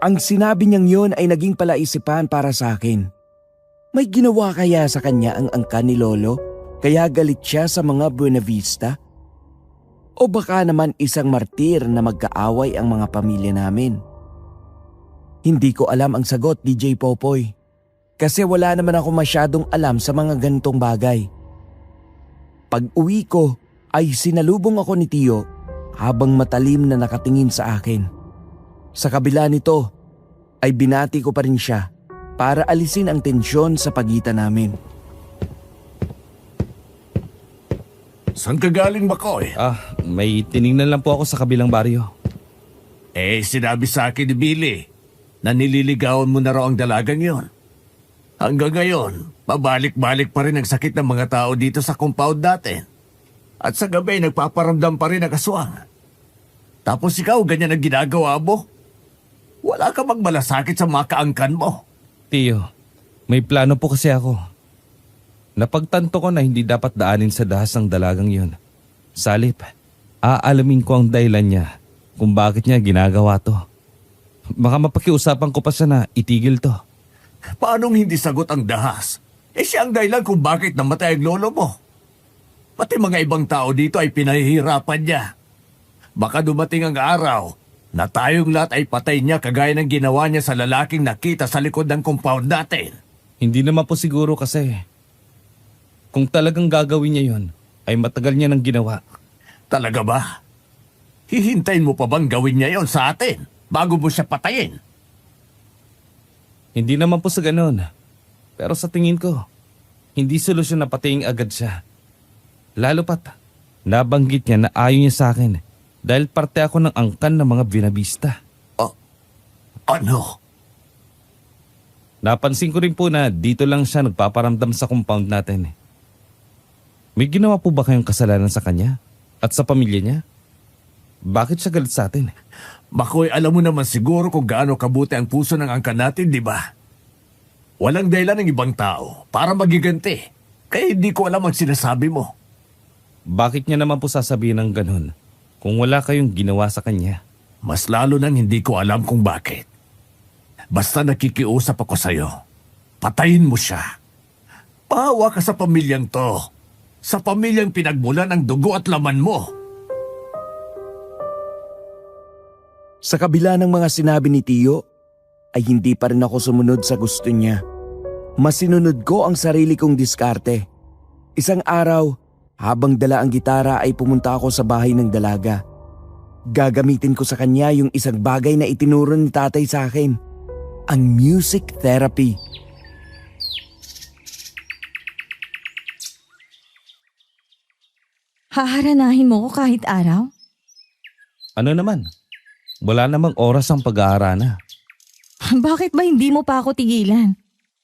Ang sinabi niyang yon ay naging palaisipan para sa akin. May ginawa kaya sa kanya ang angkan ni Lolo kaya galit siya sa mga Buena Vista? O baka naman isang martir na magkaaway ang mga pamilya namin? Hindi ko alam ang sagot, DJ Popoy. Kasi wala naman ako masyadong alam sa mga ganitong bagay. Pag uwi ko ay sinalubong ako ni Tio habang matalim na nakatingin sa akin. Sa kabila nito ay binati ko pa rin siya para alisin ang tensyon sa pagitan namin. Saan ka galing, Makoy? May tiningnan lang po ako sa kabilang baryo. Sinabi sa akin ni Billy na nililigawan mo na raw ang dalagang yon. Hanggang ngayon, pabalik-balik pa rin ang sakit ng mga tao dito sa compound natin. At sa gabi, nagpaparamdam pa rin ang aswang. Tapos ikaw, ganyan ang ginagawa mo? Wala ka magmalasakit sa mga kaangkan mo. Tio, may plano po kasi ako. Napagtanto ko na hindi dapat daanin sa dahas ang dalagang yun. Salip, aalamin ko ang dahilan niya kung bakit niya ginagawa to. Baka mapakiusapan ko pa siya na itigil to. Paanong hindi sagot ang dahas? Siya ang dahilan kung bakit namatay ang lolo mo. Pati mga ibang tao dito ay pinahihirapan niya. Baka dumating ang araw na tayong lahat ay patay niya kagaya ng ginawa niya sa lalaking nakita sa likod ng compound natin. Hindi naman po siguro kasi. Kung talagang gagawin niya yon, ay matagal niya nang ginawa. Talaga ba? Hihintayin mo pa bang gawin niya yon sa atin bago mo siya patayin? Hindi naman po sa ganun. Pero sa tingin ko, hindi solusyon na patayin agad siya. Lalo pat, nabanggit niya na ayaw niya sa akin dahil parte ako ng angkan ng mga Buena Vista. Ano? Napansin ko rin po na dito lang siya nagpaparamdam sa compound natin. May ginawa po ba kayong kasalanan sa kanya at sa pamilya niya? Bakit siya galit sa atin? Makoy, alam mo naman siguro kung gaano kabuti ang puso ng angkan natin, di ba? Walang dahilan ng ibang tao para magiganti. Kaya hindi ko alam ang sinasabi mo. Bakit niya naman po sasabihin ng ganun kung wala kayong ginawa sa kanya? Mas lalo nang hindi ko alam kung bakit. Basta nakikiusap ako sa'yo. Patayin mo siya. Pahawa ka sa pamilyang to. Sa pamilyang pinagmulan ng dugo at laman mo. Sa kabila ng mga sinabi ni Tio, ay hindi pa rin ako sumunod sa gusto niya. Mas sinunod ko ang sarili kong diskarte. Isang araw, habang dala ang gitara ay pumunta ako sa bahay ng dalaga. Gagamitin ko sa kanya yung isang bagay na itinuro ni tatay sa akin. Ang music therapy. Haharanahin mo ko kahit araw? Ano naman? Wala namang oras ang pag-aarana. Bakit ba hindi mo pa ako tigilan?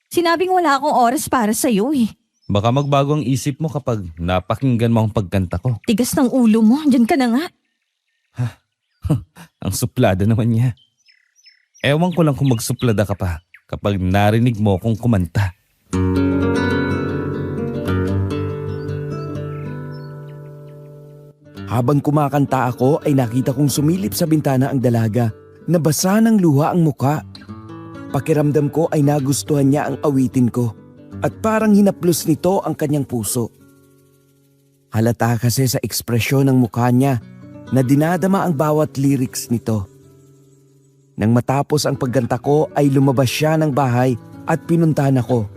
Sinabing wala akong oras para sa'yo eh. Baka magbago ang isip mo kapag napakinggan mo ang pagkanta ko. Tigas ng ulo mo, dyan ka na nga. Ang suplada naman niya. Ewan ko lang kung magsuplada ka pa kapag narinig mo akong kumanta. Habang kumakanta ako ay nakita kong sumilip sa bintana ang dalaga na basa ng luha ang muka. Pakiramdam ko ay nagustuhan niya ang awitin ko at parang hinaplos nito ang kanyang puso. Halata kasi sa ekspresyon ng mukha niya na dinadama ang bawat lyrics nito. Nang matapos ang pagganta ko ay lumabas siya ng bahay at pinuntahan ako.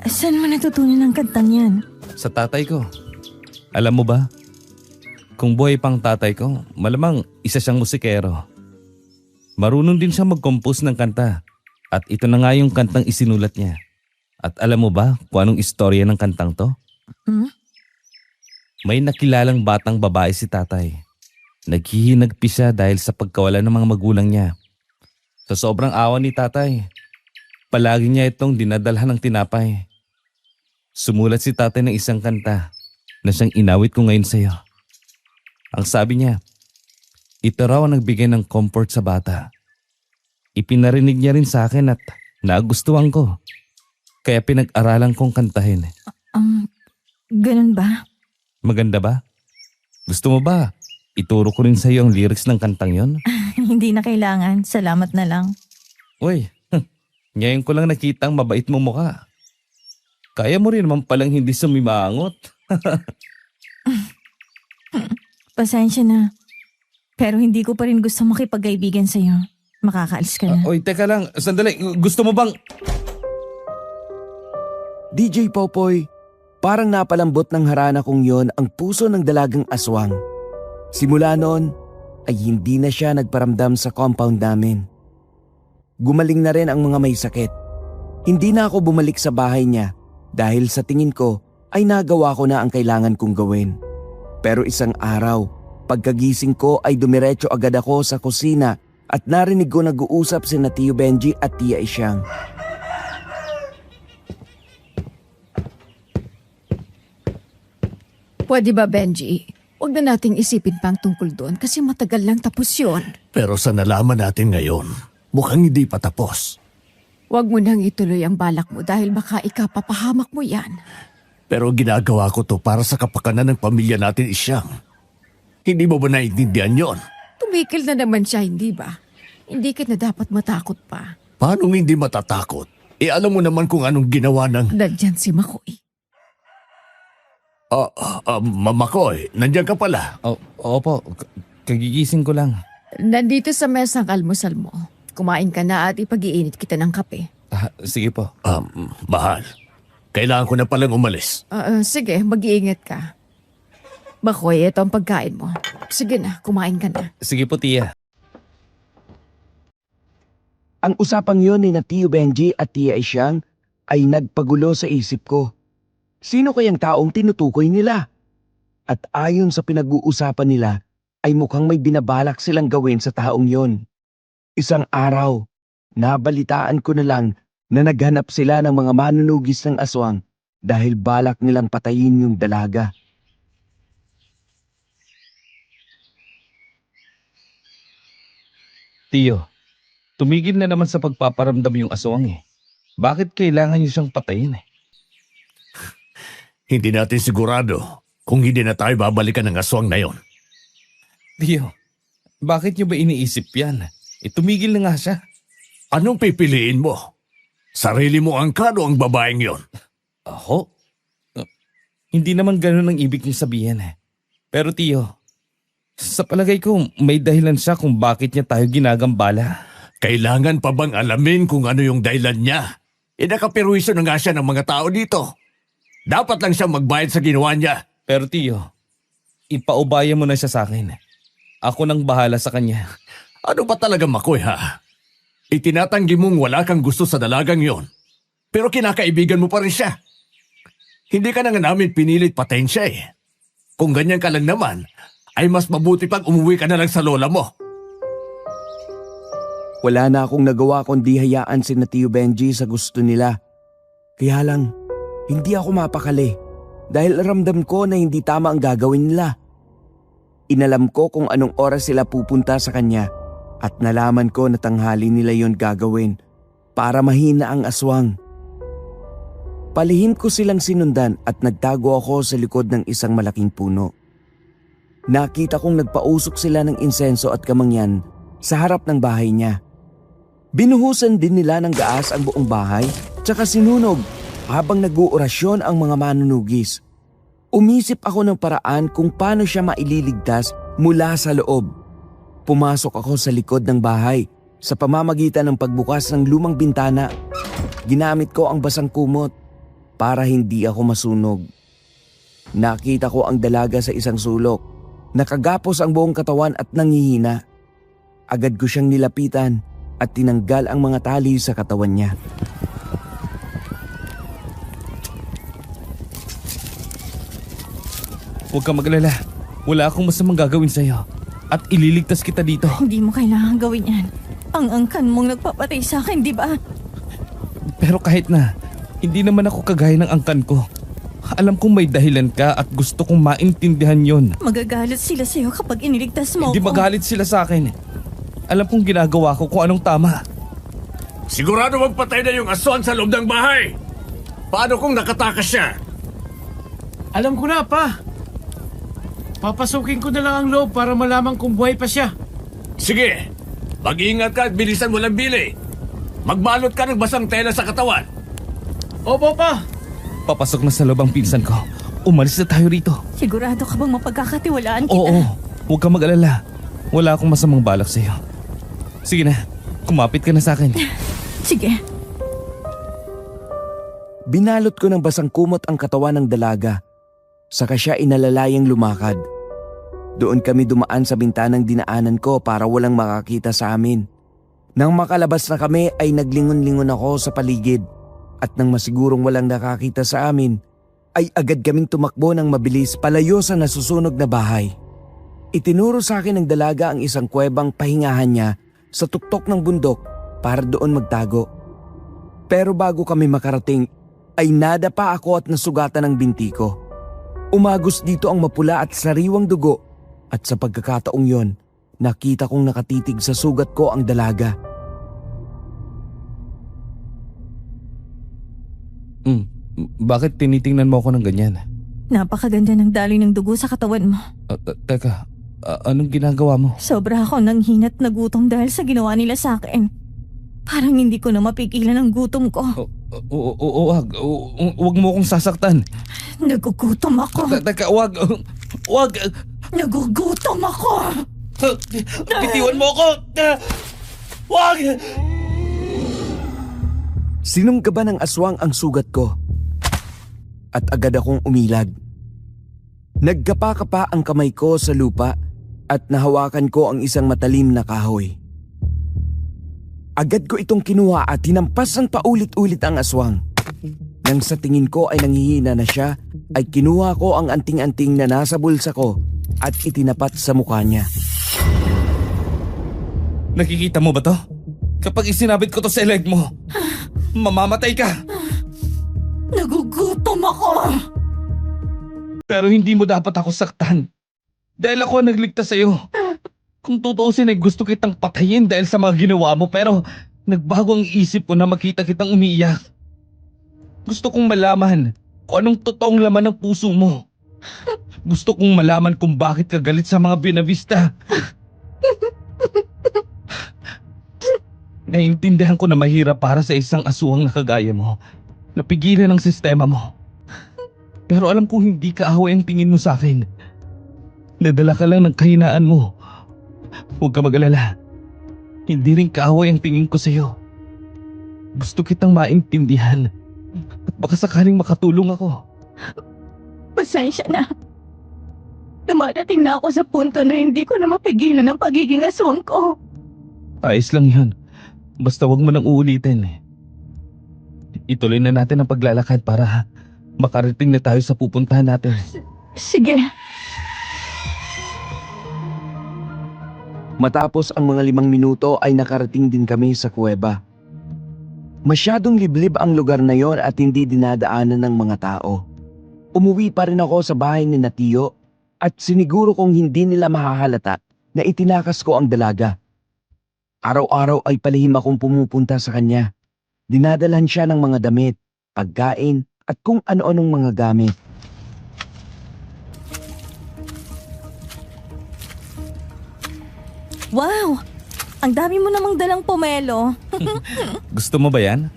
Saan mo natutunan ang kantang yan? Sa tatay ko. Alam mo ba? Kung buhay pang tatay ko, malamang isa siyang musikero. Marunong din siya mag-compose ng kanta. At ito na nga yung kantang isinulat niya. At alam mo ba kung anong istorya ng kantang to? May nakilalang batang babae si tatay. Naghihinagpi siya dahil sa pagkawala ng mga magulang niya. Sa sobrang awa ni tatay, palagi niya itong dinadalhan ng tinapay. Sumulat si tatay ng isang kanta na siyang inawit ko ngayon sa iyo. Ang sabi niya, ito raw ang nagbigay ng comfort sa bata. Ipinarinig niya rin sa akin at nagustuhan ko. Kaya pinag-aralan kong kantahin. Ganun ba? Maganda ba? Gusto mo ba? Ituro ko rin sa iyo ang lyrics ng kantang yon? Hindi na kailangan. Salamat na lang. Uy, ngayon ko lang nakita ang mabait mong mukha. Kaya mo rin naman palang hindi sumimangot. Pasensya na. Pero hindi ko pa rin gusto makipagkaibigan sa'yo. Makakaalis ka na. Oy, teka lang. Sandali. Gusto mo bang... DJ Popoy, parang napalambot ng harana kong yon ang puso ng dalagang aswang. Simula noon ay hindi na siya nagparamdam sa compound namin. Gumaling na rin ang mga may sakit. Hindi na ako bumalik sa bahay niya dahil sa tingin ko ay nagawa ko na ang kailangan kong gawin. Pero isang araw, pagkagising ko ay dumiretso agad ako sa kusina at narinig ko nag-uusap sina Tio Benji at Tia Isyang. Pwede ba, Benji? Huwag na nating isipin pang tungkol doon kasi matagal lang tapos yun. Pero sa nalaman natin ngayon, mukhang hindi pa tapos. Huwag mo nang ituloy ang balak mo dahil baka ikapapahamak mo yan. Pero ginagawa ko to para sa kapakanan ng pamilya natin, Isyang. Hindi mo ba naiintindihan yon? Tumikil na naman siya, hindi ba? Hindi ka na dapat matakot pa. Paano hindi matatakot? Alam mo naman kung anong ginawa ng... Nandyan si Makoy. Makoy, nandiyan ka pala. Opo, kagigising ko lang. Nandito sa mesang almusal mo. Kumain ka na at ipag-iinit kita ng kape. Sige po. Mahal, kailangan ko na palang umalis. Sige, mag-iingat ka. Makoy, ito ang pagkain mo. Sige na, kumain ka na. Sige po, Tia. Ang usapang yon ni na Tio Benji at Tia Isyang ay nagpagulo sa isip ko. Sino kayang taong tinutukoy nila? At ayon sa pinag-uusapan nila, ay mukhang may binabalak silang gawin sa taong yon. Isang araw, nabalitaan ko na lang na naghanap sila ng mga manunugis ng aswang dahil balak nilang patayin yung dalaga. Tio, tumigil na naman sa pagpaparamdam yung aswang eh. Bakit kailangan niyo siyang patayin eh? Hindi natin sigurado kung hindi na tayo babalikan ng aswang na yon. Tio, bakit niyo ba iniisip yan? Tumigil na nga siya. Anong pipiliin mo? Sarili mo angkan o ang babaeng yon? Ako? Hindi naman ganun ang ibig niyo sabihin eh. Pero Tio, sa palagay ko may dahilan siya kung bakit niya tayo ginagambala. Kailangan pa bang alamin kung ano yung dahilan niya? Nakaperwisyo na nga siya ng mga tao dito. Dapat lang siya magbayad sa ginawa niya. Pero Tio, ipaubaya mo na siya sa akin. Ako nang bahala sa kanya. Ano ba talaga, Makoy, ha? Itinatanggi mong wala kang gusto sa dalagang yon. Pero kinakaibigan mo pa rin siya. Hindi ka na nga namin pinilit patayin siya eh. Kung ganyan ka lang naman, ay mas mabuti pag umuwi ka na lang sa lola mo. Wala na akong nagawa kundi hayaan si na Tio Benji sa gusto nila. Kaya lang, hindi ako mapakali dahil ramdam ko na hindi tama ang gagawin nila. Inalam ko kung anong oras sila pupunta sa kanya at nalaman ko na tanghali nila yon gagawin para mahina ang aswang. Palihim ko silang sinundan at nagtago ako sa likod ng isang malaking puno. Nakita kong nagpausok sila ng insenso at kamangyan sa harap ng bahay niya. Binuhusan din nila ng gaas ang buong bahay tsaka sinunog habang nag-uorasyon ang mga manunugis. Umisip ako ng paraan kung paano siya maililigtas mula sa loob. Pumasok ako sa likod ng bahay sa pamamagitan ng pagbukas ng lumang bintana. Ginamit ko ang basang kumot para hindi ako masunog. Nakita ko ang dalaga sa isang sulok. Nakagapos ang buong katawan at nangihina. Agad ko siyang nilapitan at tinanggal ang mga tali sa katawan niya. Huwag kang mag-alala. Wala akong masamang gagawin sa'yo. At ililigtas kita dito. Hindi mo kailangan gawin yan. Ang angkan mong nagpapatay sa akin, di ba? Pero kahit na, hindi naman ako kagaya ng angkan ko. Alam kong may dahilan ka at gusto kong maintindihan yon. Magagalit sila sa'yo kapag iniligtas mo Hindi ako. magalit sila sa akin. Alam kong ginagawa ko kung anong tama. Sigurado magpatay na yung aswang sa loob ng bahay. Paano kung nakatakas siya? Alam ko na, pa. Papasukin ko na lang ang loob para malaman kung buhay pa siya. Sige, mag-iingat ka at bilisan mo lang bili. Magbalot ka ng basang tela sa katawan. Opo, pa. Papasok na sa loob ang pinsan ko. Umalis na tayo rito. Sigurado ka bang mapagkakatiwalaan kita? Oo, huwag kang mag-alala. Wala akong masamang balak sa'yo. Sige na, kumapit ka na sa akin. Sige. Binalot ko ng basang kumot ang katawan ng dalaga. Saka siya inalalayang lumakad. Doon kami dumaan sa bintanang dinaanan ko para walang makakita sa amin. Nang makalabas na kami ay naglingon-lingon ako sa paligid. At nang masigurong walang nakakita sa amin, ay agad kaming tumakbo ng mabilis palayo sa nasusunog na bahay. Itinuro sa akin ng dalaga ang isang kuwebang pahingahan niya sa tuktok ng bundok para doon magtago. Pero bago kami makarating, ay nadapa ako at nasugatan ang binti ko. Umagos dito ang mapula at sariwang dugo at sa pagkakataong yon, nakita kong nakatitig sa sugat ko ang dalaga. Bakit tinitingnan mo ako ng ganyan? Napakaganda ng daloy ng dugo sa katawan mo. Teka, anong ginagawa mo? Sobra ako nang hinat na gutom dahil sa ginawa nila sa akin. Parang hindi ko na mapigilan ang gutom ko. Wag mo akong sasaktan. Nagugutom ako. Teka, wag. Nagugutom ako. Bitiwan mo ako. Wag! Sinunggaban ng aswang ang sugat ko. At agad akong umilag. Nagkapa-kapa ang kamay ko sa lupa at nahawakan ko ang isang matalim na kahoy. Agad ko itong kinuha at hinampas ng paulit-ulit ang aswang. Nang sa tingin ko ay nanghihina na siya, ay kinuha ko ang anting-anting na nasa bulsa ko at itinapat sa mukha niya. Nakikita mo ba to? Kapag isinabit ko to sa leg mo, mamamatay ka. Nagugutom ako. Pero hindi mo dapat ako saktan. Dahil ako ang nagligtas sa'yo. Kung tutuusin ay gusto kitang patayin dahil sa mga ginawa mo, pero nagbago ang isip ko na makita kitang umiiyak. Gusto kong malaman kung anong totoong laman ng puso mo. Gusto kong malaman kung bakit ka galit sa mga Buenavista. Naiintindihan ko na mahirap para sa isang aswang na kagaya mo. Napigilan ang sistema mo. Pero alam kong hindi kaaway ang tingin mo sa akin. Nadala ka lang ng kahinaan mo. Huwag ka mag-alala. Hindi rin kaaway ang tingin ko sa'yo. Gusto kitang maintindihan. At baka sakaling makatulong ako. Pasensya na. Dumadating na ako sa punto na hindi ko na mapigilan ang pagiging aswang ko. Ayos lang yun. Basta wag mo nang uulitin. Ituloy na natin ang paglalakad para makarating na tayo sa pupuntahan natin. Sige. Matapos ang mga 5 minuto ay nakarating din kami sa kuweba. Masyadong liblib ang lugar na yon at hindi dinadaanan ng mga tao. Umuwi pa rin ako sa bahay ni Natio at siniguro kong hindi nila mahahalata na itinakas ko ang dalaga. Araw-araw ay palihim akong pumupunta sa kanya. Dinadalhan siya ng mga damit, pagkain at kung ano-anong mga gamit. Wow! Ang dami mo namang dalang pomelo. Gusto mo ba yan?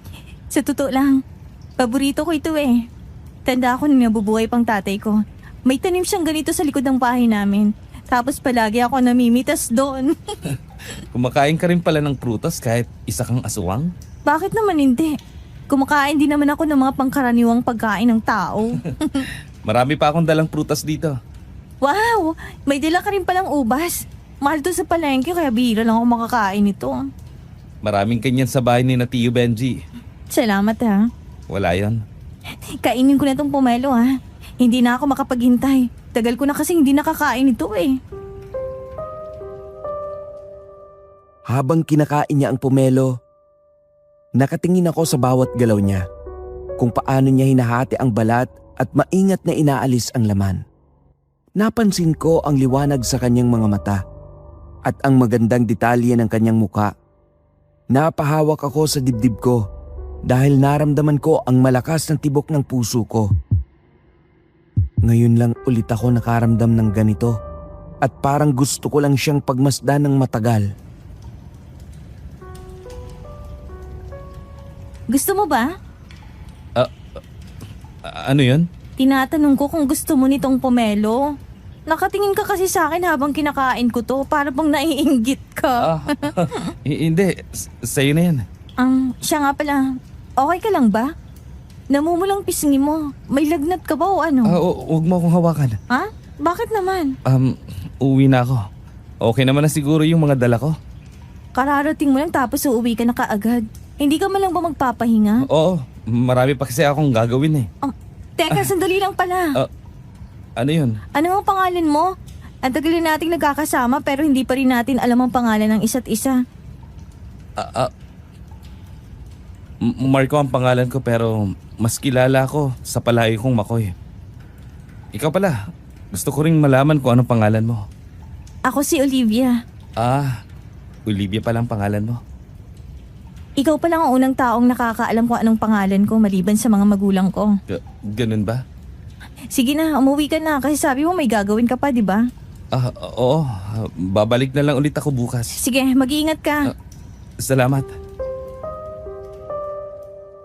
Sa totoo lang, paborito ko ito eh. Tanda ko nung nabubuhay pang tatay ko. May tanim siyang ganito sa likod ng bahay namin. Tapos palagi ako namimitas doon. Kumakain ka rin pala ng prutas kahit isa kang aswang? Bakit naman hindi? Kumakain din naman ako ng mga pangkaraniwang pagkain ng tao. Marami pa akong dalang prutas dito. Wow! May dala ka rin palang ubas. Mahal to sa palengke kaya bihira lang ako makakain nito. Maraming kanyan sa bahay ni na Tio Benji. Salamat ha. Wala yon. Kainin ko na tong pomelo ha. Hindi na ako makapaghintay. Tagal ko na kasi hindi nakakain ito eh. Habang kinakain niya ang pomelo, nakatingin ako sa bawat galaw niya, kung paano niya hinahati ang balat at maingat na inaalis ang laman. Napansin ko ang liwanag sa kanyang mga mata at ang magandang detalye ng kanyang muka. Napahawak ako sa dibdib ko dahil naramdaman ko ang malakas na tibok ng puso ko. Ngayon lang ulit ako nakaramdam ng ganito at parang gusto ko lang siyang pagmasdan ng matagal. Gusto mo ba? Ano yon? Tinatanong ko kung gusto mo nitong pomelo. Nakatingin ka kasi sa akin habang kinakain ko to. Para bang naiinggit ka. Hindi. Sa'yo na yan. Siya nga pala. Okay ka lang ba? Namumulang pisngi mo. May lagnat ka ba o ano? Huwag mo akong hawakan. Ha? Bakit naman? Uwi na ako. Okay naman na siguro yung mga dala ko. Kararating mo lang tapos uuwi ka na kaagad. Hindi ka man lang ba magpapahinga? Oo. Marami pa kasi akong gagawin eh. Teka, sandali lang pala. Ano yun? Ano ang pangalan mo? Ang tagal na nating nagkakasama pero hindi pa rin natin alam ang pangalan ng isa't isa. Marco ang pangalan ko pero mas kilala ako sa palayo kong Makoy. Ikaw pala, gusto ko ring malaman kung anong pangalan mo. Ako si Olivia. Olivia pala ang pangalan mo. Ikaw pa lang ang unang taong nakakaalam kung anong pangalan ko maliban sa mga magulang ko. Ganun ba? Sige na, umuwi ka na kasi sabi mo may gagawin ka pa, di ba? Oo. Babalik na lang ulit ako bukas. Sige, mag-iingat ka. Salamat.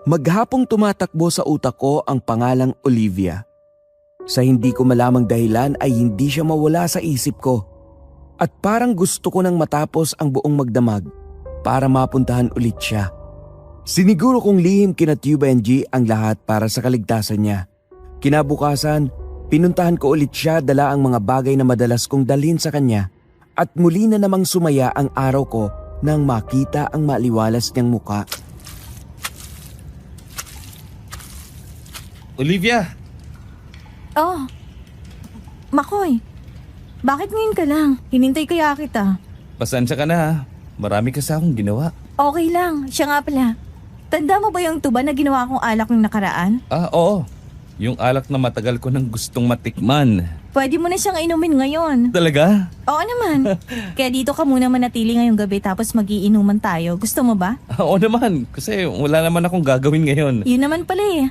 Maghapong tumatakbo sa utak ko ang pangalang Olivia. Sa hindi ko malamang dahilan ay hindi siya mawala sa isip ko. At parang gusto ko nang matapos ang buong magdamag para mapuntahan ulit siya. Siniguro kong lihim kina Tio Benji ang lahat para sa kaligtasan niya. Kinabukasan, pinuntahan ko ulit siya dala ang mga bagay na madalas kong dalhin sa kanya at muli na namang sumaya ang araw ko nang makita ang maliwalas niyang muka. Olivia! Oh, Makoy, bakit ngayon ka lang? Hinintay kaya kita. Pasensya ka na ha. Marami kasi akong ginawa. Okay lang, siya nga pala. Tanda mo ba yung tuba na ginawa kong alak ng nakaraan? Oo. Yung alak na matagal ko nang gustong matikman. Pwede mo na siyang inumin ngayon. Talaga? Oo naman. Kaya dito ka muna manatili ngayong gabi tapos magiinuman tayo. Gusto mo ba? Oo naman. Kasi wala naman akong gagawin ngayon. Yun naman pala eh.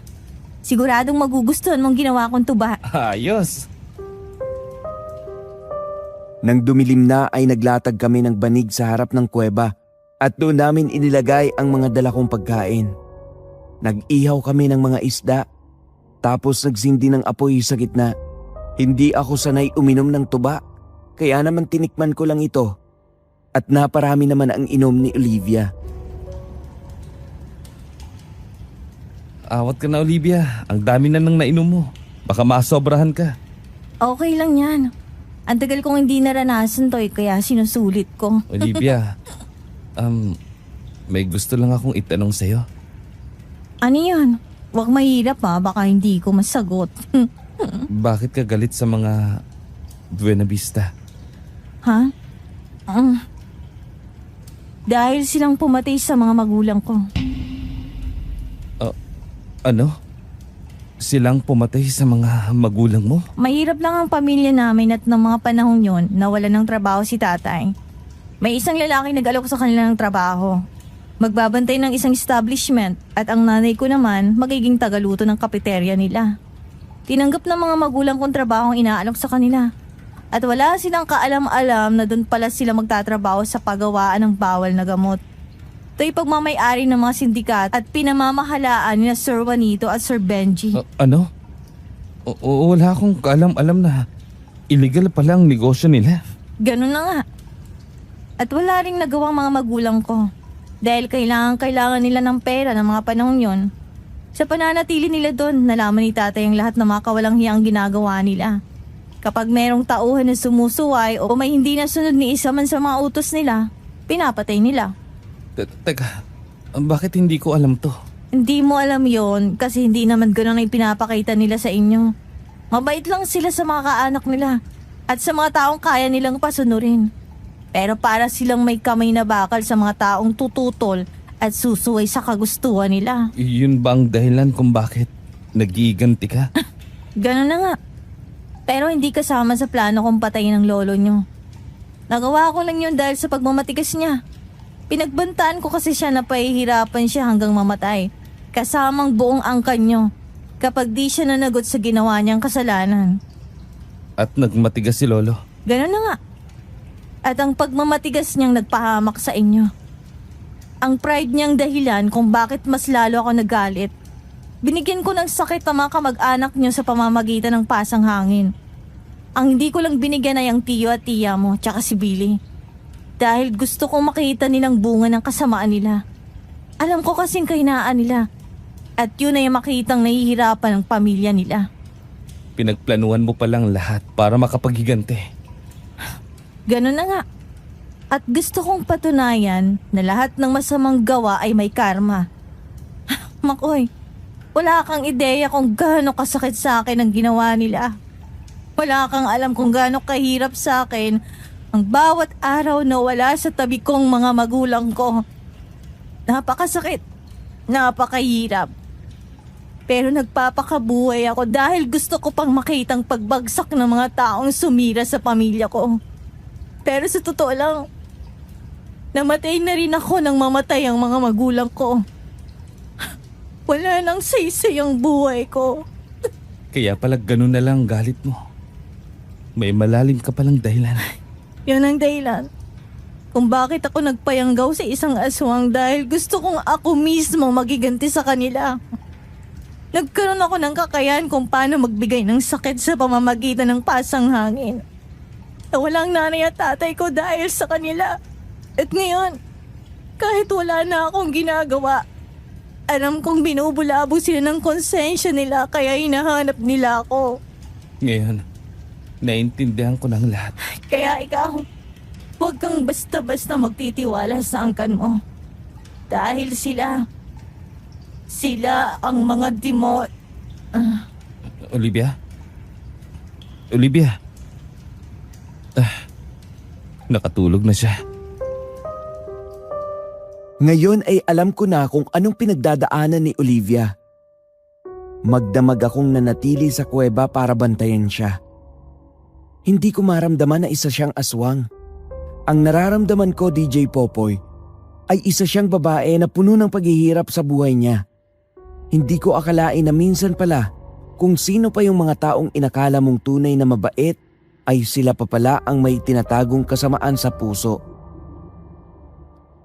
Siguradong magugustuhan mong ginawa kong tuba. Ayos. Nang dumilim na ay naglatag kami ng banig sa harap ng kuweba at doon namin inilagay ang mga dala kong pagkain. Nag-ihaw kami ng mga isda tapos nagsindi ng apoy sa gitna. Hindi ako sanay uminom ng tuba kaya naman tinikman ko lang ito at naparami naman ang inom ni Olivia. Awat ka na, Olivia. Ang dami na nang nainom mo. Baka masobrahan ka. Okay lang yan. Ang tagal kong hindi naranasan to kaya sinusulit ko. Olivia, may gusto lang akong itanong sa'yo. Ano yan? Huwag mahirap baka hindi ko masagot. Bakit ka galit sa mga Buena Vista? Ha? Dahil silang pumatay sa mga magulang ko. Ano? Silang pumatay sa mga magulang mo? Mahirap lang ang pamilya namin at ng mga panahon yon nawala ng trabaho si tatay. May isang lalaki nag-alok sa kanila ng trabaho. Magbabantay ng isang establishment at ang nanay ko naman magiging tagaluto ng kafeterya nila. Tinanggap ng mga magulang kong trabaho ang inaalok sa kanila. At wala silang kaalam-alam na doon pala sila magtatrabaho sa paggawaan ng bawal na gamot. Ito'y pagmamayari ng mga sindikat at pinamamahalaan ni Sir Juanito at Sir Benji. Ano? Wala akong kaalam-alam na illegal pala ang negosyo nila. Ganun na nga. At wala ring nagawang mga magulang ko. Dahil kailangan nila ng pera ng mga panahon yon. Sa pananatili nila doon, nalaman ni tatay ang lahat ng mga kawalang hiyang ginagawa nila. Kapag merong tauhan na sumusuway o may hindi nasunod ni isa man sa mga utos nila, pinapatay nila. Teka, bakit hindi ko alam to? Hindi mo alam yon kasi hindi naman ganun ang ipinapakita nila sa inyo. Mabait lang sila sa mga kaanak nila at sa mga taong kaya nilang pasunurin. Pero para silang may kamay na bakal sa mga taong tututol at susuway sa kagustuhan nila. Yun ba ang dahilan kung bakit nagiganti ka? Ganun na nga. Pero hindi kasama sa plano kong patayin ang lolo nyo. Nagawa ko lang yun dahil sa pagmamatigas niya. Pinagbantaan ko kasi siya na pahihirapan siya hanggang mamatay. Kasamang buong angkan nyo kapag di siya nanagot sa ginawa niyang kasalanan. At nagmatigas si lolo? Ganun na nga. At ang pagmamatigas niyang nagpahamak sa inyo. Ang pride niyang dahilan kung bakit mas lalo ako nagalit. Binigyan ko ng sakit ang mga kamag-anak niyo sa pamamagitan ng pasang hangin. Ang hindi ko lang binigyan ay ang tiyo at tiya mo, tsaka si Billy. Dahil gusto kong makita nilang bunga ng kasamaan nila. Alam ko kasing kahinaan nila. At yun ay makitang nahihirapan ng pamilya nila. Pinagplanuhan mo palang lahat para makapaghiganti. Ganun na nga. At gusto kong patunayan na lahat ng masamang gawa ay may karma. Makoy, wala kang ideya kung gaano kasakit sa akin ang ginawa nila. Wala kang alam kung gaano kahirap sa akin ang bawat araw na wala sa tabi kong mga magulang ko. Napakasakit. Napakahirap. Pero nagpapakabuhay ako dahil gusto ko pang makitang pagbagsak ng mga taong sumira sa pamilya ko. Pero sa totoo lang, namatay na rin ako nang mamatay ang mga magulang ko. Wala nang saysay ang buhay ko. Kaya pala ganun na lang galit mo. May malalim ka palang dahilan. Yan ang dahilan kung bakit ako nagpayanggaw sa isang aswang dahil gusto kong ako mismo magiganti sa kanila. Nagkaroon ako ng kakayahan kung paano magbigay ng sakit sa pamamagitan ng pasang hangin. Nawalang nanay at tatay ko dahil sa kanila. At ngayon, kahit wala na akong ginagawa, alam kong binubulabog sila ng konsensya nila kaya hinahanap nila ako. Ngayon, naintindihan ko ng lahat. Kaya ikaw, huwag kang basta-basta magtitiwala sa angkan mo. Dahil sila ang mga Olivia? Olivia? Nakatulog na siya. Ngayon ay alam ko na kung anong pinagdadaanan ni Olivia. Magdamag akong nanatili sa kuweba para bantayan siya. Hindi ko maramdaman na isa siyang aswang. Ang nararamdaman ko, DJ Popoy, ay isa siyang babae na puno ng paghihirap sa buhay niya. Hindi ko akalain na minsan pala kung sino pa yung mga taong inakala mong tunay na mabait ay sila pa pala ang may tinatagong kasamaan sa puso.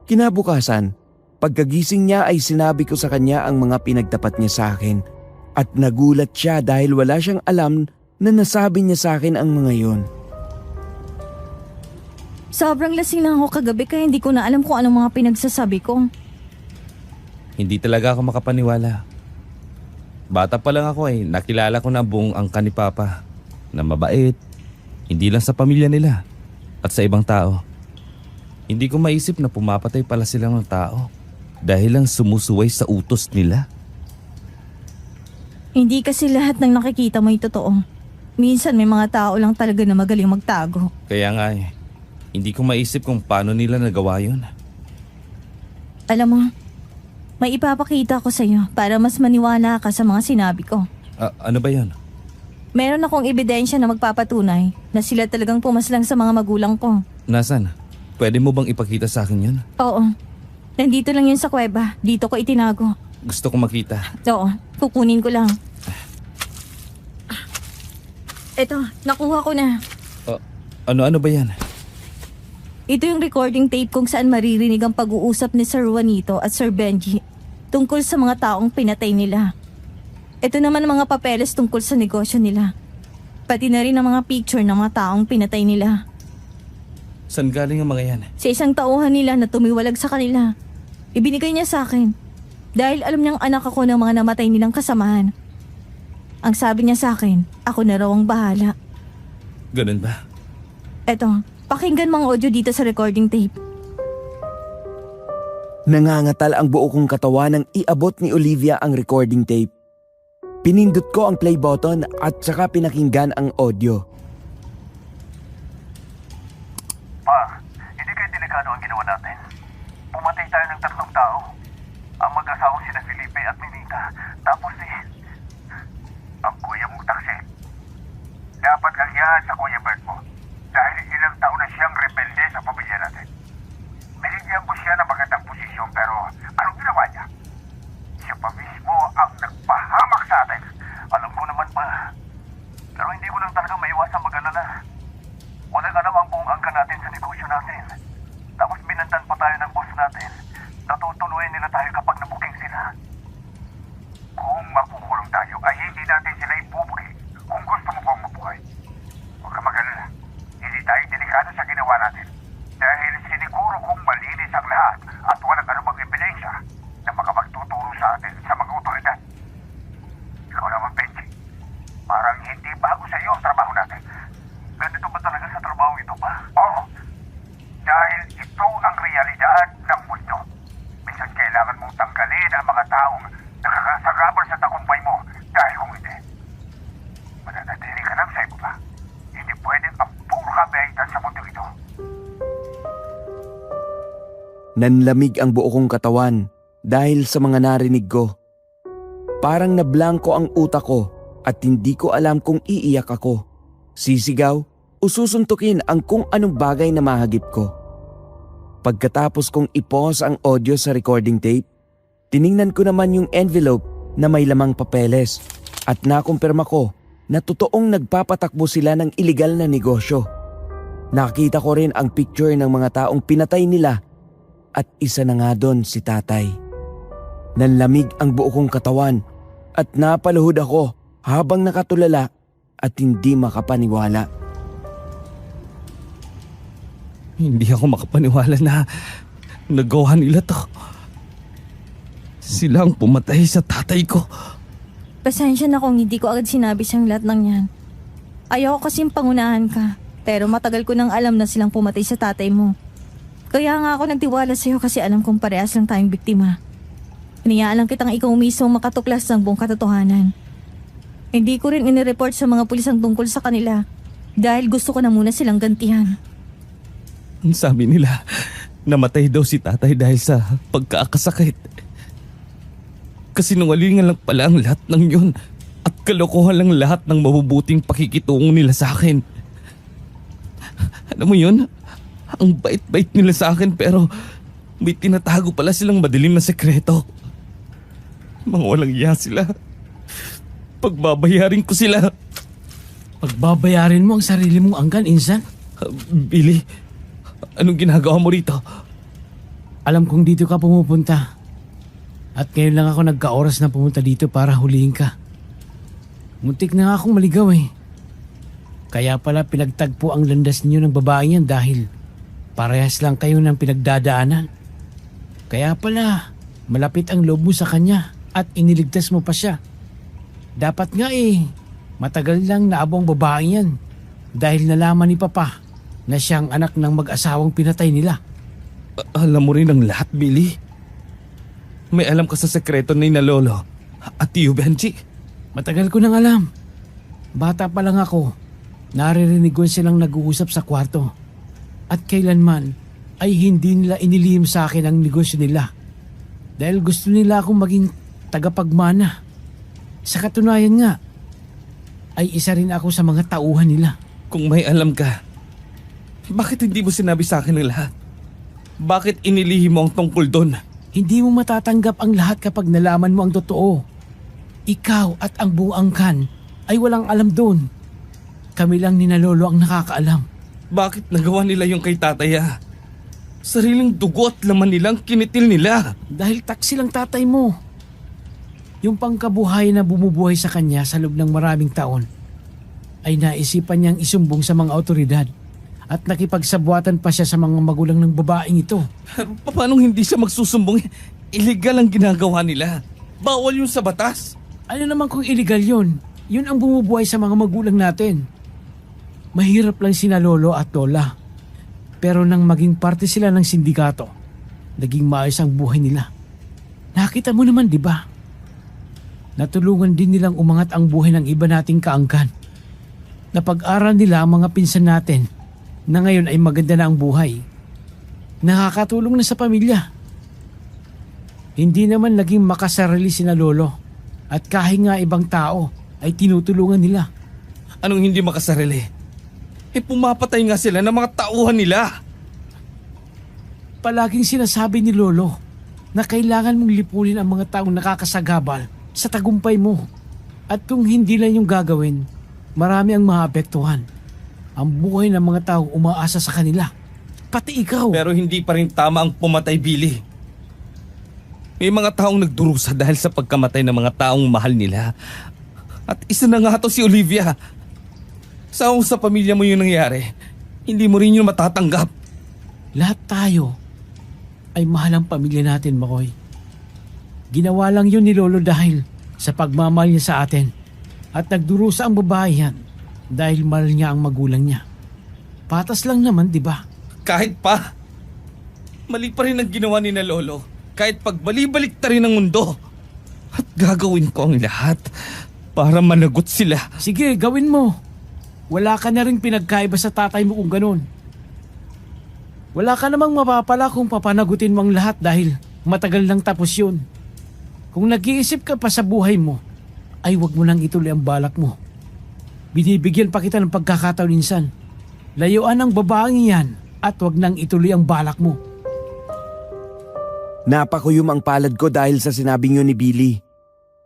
Kinabukasan, pagkagising niya ay sinabi ko sa kanya ang mga pinagtapat niya sa akin at nagulat siya dahil wala siyang alam na nasabi niya sa akin ang mga yon. Sobrang lasing na ako kagabi kaya hindi ko na alam kung anong mga pinagsasabi ko. Hindi talaga ako makapaniwala. Bata pa lang ako nakilala ko na buong angkan ni Papa na mabait, hindi lang sa pamilya nila at sa ibang tao. Hindi ko maisip na pumapatay pala sila ng tao dahil lang sumusuway sa utos nila. Hindi kasi lahat ng nakikita mo ay totoo. Minsan may mga tao lang talaga na magaling magtago. Kaya nga hindi ko maisip kung paano nila nagawa yun. Alam mo, may ipapakita ko sa iyo para mas maniwala ka sa mga sinabi ko. Ano ba yun? Meron akong ebidensya na magpapatunay na sila talagang pumaslang sa mga magulang ko. Nasaan? Pwede mo bang ipakita sa akin yun? Oo. Nandito lang yun sa kuweba. Dito ko itinago. Gusto ko makita. Oo. Kukunin ko lang. Eto, nakuha ko na. Ano ba yan? Ito yung recording tape kung saan maririnig ang pag-uusap ni Sir Juanito at Sir Benji tungkol sa mga taong pinatay nila. Ito naman ang mga papeles tungkol sa negosyo nila. Pati na rin ang mga picture ng mga taong pinatay nila. Saan galing ang mga yan? Sa isang tauhan nila na tumiwalag sa kanila. Ibinigay niya sa akin. Dahil alam niyang anak ako ng mga namatay nilang kasamahan. Ang sabi niya sa akin, ako na raw ang bahala. Ganun ba? Eto, pakinggan mo ang audio dito sa recording tape. Nangangatal ang buo kong katawan nang iabot ni Olivia ang recording tape. Pinindot ko ang play button at saka pinakinggan ang audio. Pa, hindi kayo delikado ang ginawa natin. Pumatay tayo ng 3 tao. Ang mag-asawang sina Felipe at Minita. Tapos ang kuya mong taksi. Dapat kang yan sa kuya Bert mo. Dahil ilang taon na siyang rebelde sa pamilya natin. Binigyan ko siya ng magandang posisyon pero anong ginawa niya? Siya pa mismo ang nagpahamak sa atin. Alam ko naman pa. Pero hindi ko lang talaga maiwasan mag-alala. Walang alam ang buong angka natin sa negosyo natin. Tapos binantan pa tayo ng boss natin. Natutuloy nila tayo kapag nabuking sila. Kung makukulong tayo ay hindi natin sila ibubuki kung gusto mo pang mabuhay. Huwag ka mag-alala. Hindi tayo delikado sa ginawa natin. Dahil siniguro kong malinis ang lahat at walang anumang ebidensya na makapagtuturo sa atin sa mga otoridad. Ikaw naman, Benji. Parang hindi bago sa iyo ang trabaho natin. Ganito ba talaga sa trabaho ito pa? Oo. Dahil ito ang realidad ng mundo. Minsan kailangan mong tanggalin ang mga taong nakakasagabal sa tagumpay mo. Dahil kung hindi, mananatili ka lang sa iba. Hindi pwedeng ang puro kabaitan sa mundo ito. Nanlamig ang buo kong katawan dahil sa mga narinig ko. Parang nablangko ang utak ko at hindi ko alam kung iiyak ako, sisigaw o susuntukin ang kung anong bagay na mahagip ko. Pagkatapos kong i-pause ang audio sa recording tape, tiningnan ko naman yung envelope na may lamang papeles at nakumpirma ko na totoong nagpapatakbo sila ng iligal na negosyo. Nakita ko rin ang picture ng mga taong pinatay nila at isa na nga doon si tatay. Nanlamig ang buo kong katawan at napaluhod ako habang nakatulala at hindi makapaniwala. Hindi ako makapaniwala na nagawa nila to. Sila ang pumatay sa tatay ko. Pasensya na kung hindi ko agad sinabi siyang lahat ng yan. Ayoko kasing pangunahan ka, pero matagal ko nang alam na silang pumatay sa tatay mo. Kaya nga ako nagtiwala sa'yo kasi alam kong parehas lang tayong biktima. Iniyaalang kitang ikaw mismo makatuklas ng buong katotohanan. Hindi ko rin inireport sa mga pulis ang tungkol sa kanila dahil gusto ko na muna silang gantihan. Ang sabi nila, namatay daw si tatay dahil sa pagkakasakit. Kasinungalingan lang pala ang lahat ng yun at kalokohan lang lahat ng mabubuting pakikitungo nila sa akin. Alam mo yun? Ang bait-bait nila sa akin pero may tinatago pala silang madilim na sekreto. Mga walang iya sila. Pagbabayarin ko sila. Pagbabayarin mo ang sarili mong angkan, Insan? Billy, anong ginagawa mo rito? Alam kong dito ka pumupunta. At ngayon lang ako nagka-oras na pumunta dito para hulihin ka. Muntik na nga akong maligaw eh. Kaya pala pinagtagpo ang landas niyo ng babae yan dahil parehas lang kayo ng pinagdadaanan. Kaya pala malapit ang loob mo sa kanya at iniligtas mo pa siya. Dapat nga eh, matagal lang naabo ang babae yan dahil nalaman ni Papa na siyang anak ng mag-asawang pinatay nila. Alam mo rin ang lahat, Billy. May alam ka sa sekreto ni na Lolo at Tio Benji. Matagal ko nang alam. Bata pa lang ako, naririnig ko silang nag-uusap sa kwarto. At kailanman ay hindi nila inilihim sa akin ang negosyo nila. Dahil gusto nila akong maging tagapagmana. Sa katunayan nga, ay isa rin ako sa mga tauhan nila. Kung may alam ka, bakit hindi mo sinabi sa akin ang lahat? Bakit inilihim mo ang tungkol doon? Hindi mo matatanggap ang lahat kapag nalaman mo ang totoo. Ikaw at ang buong angkan ay walang alam doon. Kami lang ni na Lolo ang nakakaalam. Bakit nagawa nila yung kay tataya? Sariling dugo at laman nilang kinitil nila. Dahil taksi lang tatay mo. Yung pangkabuhay na bumubuhay sa kanya sa loob ng maraming taon ay naisipan niyang isumbong sa mga otoridad at nakipagsabuatan pa siya sa mga magulang ng babaeng ito. Pero paano hindi siya magsusumbong? Illegal ang ginagawa nila. Bawal yun sa batas. Ano naman kung illegal yun? Yun ang bumubuhay sa mga magulang natin. Mahirap lang sina lolo at lola. Pero nang maging parte sila ng sindikato, naging maayos ang buhay nila. Nakita mo naman, di ba? Natulungan din nilang umangat ang buhay ng iba nating kaangkan. Napag-aral nila ang mga pinsan natin na ngayon ay maganda na ang buhay. Nakakatulong na sa pamilya. Hindi naman naging makasarili sina lolo at kahit nga ibang tao ay tinutulungan nila. Anong hindi makasarili? Pumapatay nga sila ng mga tauhan nila. Palaging sinasabi ni lolo na kailangan mong lipunin ang mga taong nakakasagabal sa tagumpay mo. At kung hindi lang yung gagawin, marami ang maapektuhan. Ang buhay ng mga taong umaasa sa kanila. Pati ikaw. Pero hindi pa rin tama ang pumatay, Billy. May mga taong nagdurusa dahil sa pagkamatay ng mga taong mahal nila. At isa na nga to si Olivia. Sa pamilya mo yung nangyari, hindi mo rin yun matatanggap. Lahat tayo ay mahal ang pamilya natin, Makoy. Ginawa lang yun ni Lolo dahil sa pagmamahal niya sa atin at nagdurusa ang babae yan dahil mahal niya ang magulang niya. Patas lang naman, di ba? Kahit pa, mali pa rin ang ginawa ni na Lolo. Kahit pagbali-balik ta rin ang mundo. At gagawin ko ang lahat para managot sila. Sige, gawin mo. Wala ka na rin pinagkaiba sa tatay mo kung ganun. Wala ka namang mapapala kung papanagutin mo ang lahat dahil matagal nang tapos yun. Kung nag-iisip ka pa sa buhay mo, ay wag mo nang ituloy ang balak mo. Binibigyan pa kita ng pagkakataon insan. Layuan ang babaeng yan at wag nang ituloy ang balak mo. Napakuyom ang palad ko dahil sa sinabing yun ni Billy.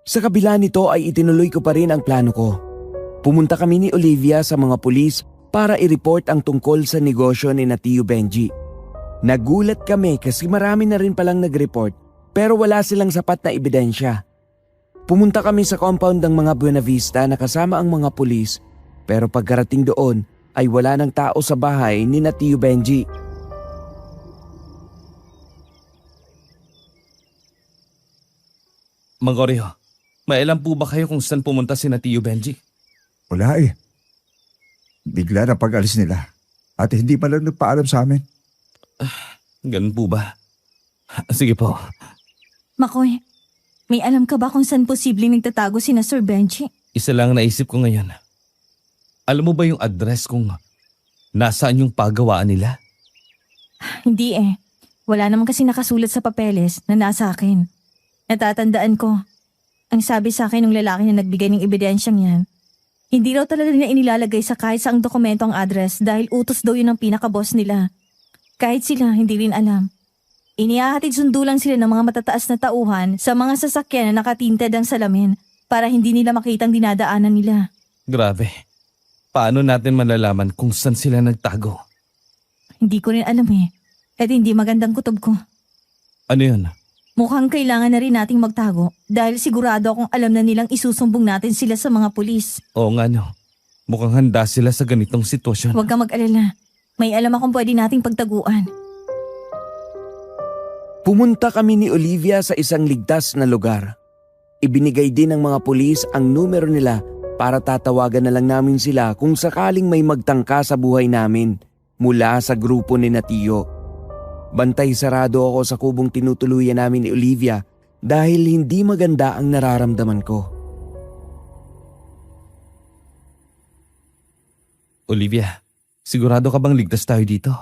Sa kabila nito ay itinuloy ko pa rin ang plano ko. Pumunta kami ni Olivia sa mga pulis para i-report ang tungkol sa negosyo ni Tio Benji. Nagulat kami kasi marami na rin palang nag-report pero wala silang sapat na ebidensya. Pumunta kami sa compound ng mga Buenavista na kasama ang mga pulis pero pagkarating doon ay wala ng tao sa bahay ni Tio Benji. Magoryo, may alam po ba kayo kung saan pumunta si Tio Benji? Wala eh. Bigla na pag-alis nila. At hindi pa lang nagpaalam sa amin. Ganun po ba? Sige po. Makoy, may alam ka ba kung saan posibleng nagtatago si na Sir Benji? Isa lang naisip ko ngayon. Alam mo ba yung address kung nasaan yung pagawaan nila? Hindi eh. Wala naman kasi nakasulat sa papeles na nasa akin. Natatandaan ko. Ang sabi sa akin ng lalaki na nagbigay ng ebidensyang yan, hindi raw talaga niya inilalagay sa kahit saang dokumento ang address dahil utos daw yun ng pinaka-boss nila. Kahit sila, hindi rin alam. Inihahatid sundo lang sila ng mga matataas na tauhan sa mga sasakyan na nakatinted ang salamin para hindi nila makita ang dinadaanan nila. Grabe. Paano natin malalaman kung saan sila nagtago? Hindi ko rin alam eh. At hindi magandang kutob ko. Ano yun? Mukhang kailangan na rin nating magtago dahil sigurado akong alam na nilang isusumbong natin sila sa mga pulis. Oo nga no. Mukhang handa sila sa ganitong sitwasyon. Huwag kang mag-alala. May alam akong pwede nating pagtaguan. Pumunta kami ni Olivia sa isang ligtas na lugar. Ibinigay din ng mga pulis ang numero nila para tatawagan na lang namin sila kung sakaling may magtangka sa buhay namin mula sa grupo ni Tio. Bantay sarado ako sa kubong tinutuluyan namin ni Olivia dahil hindi maganda ang nararamdaman ko. Olivia, sigurado ka bang ligtas tayo dito?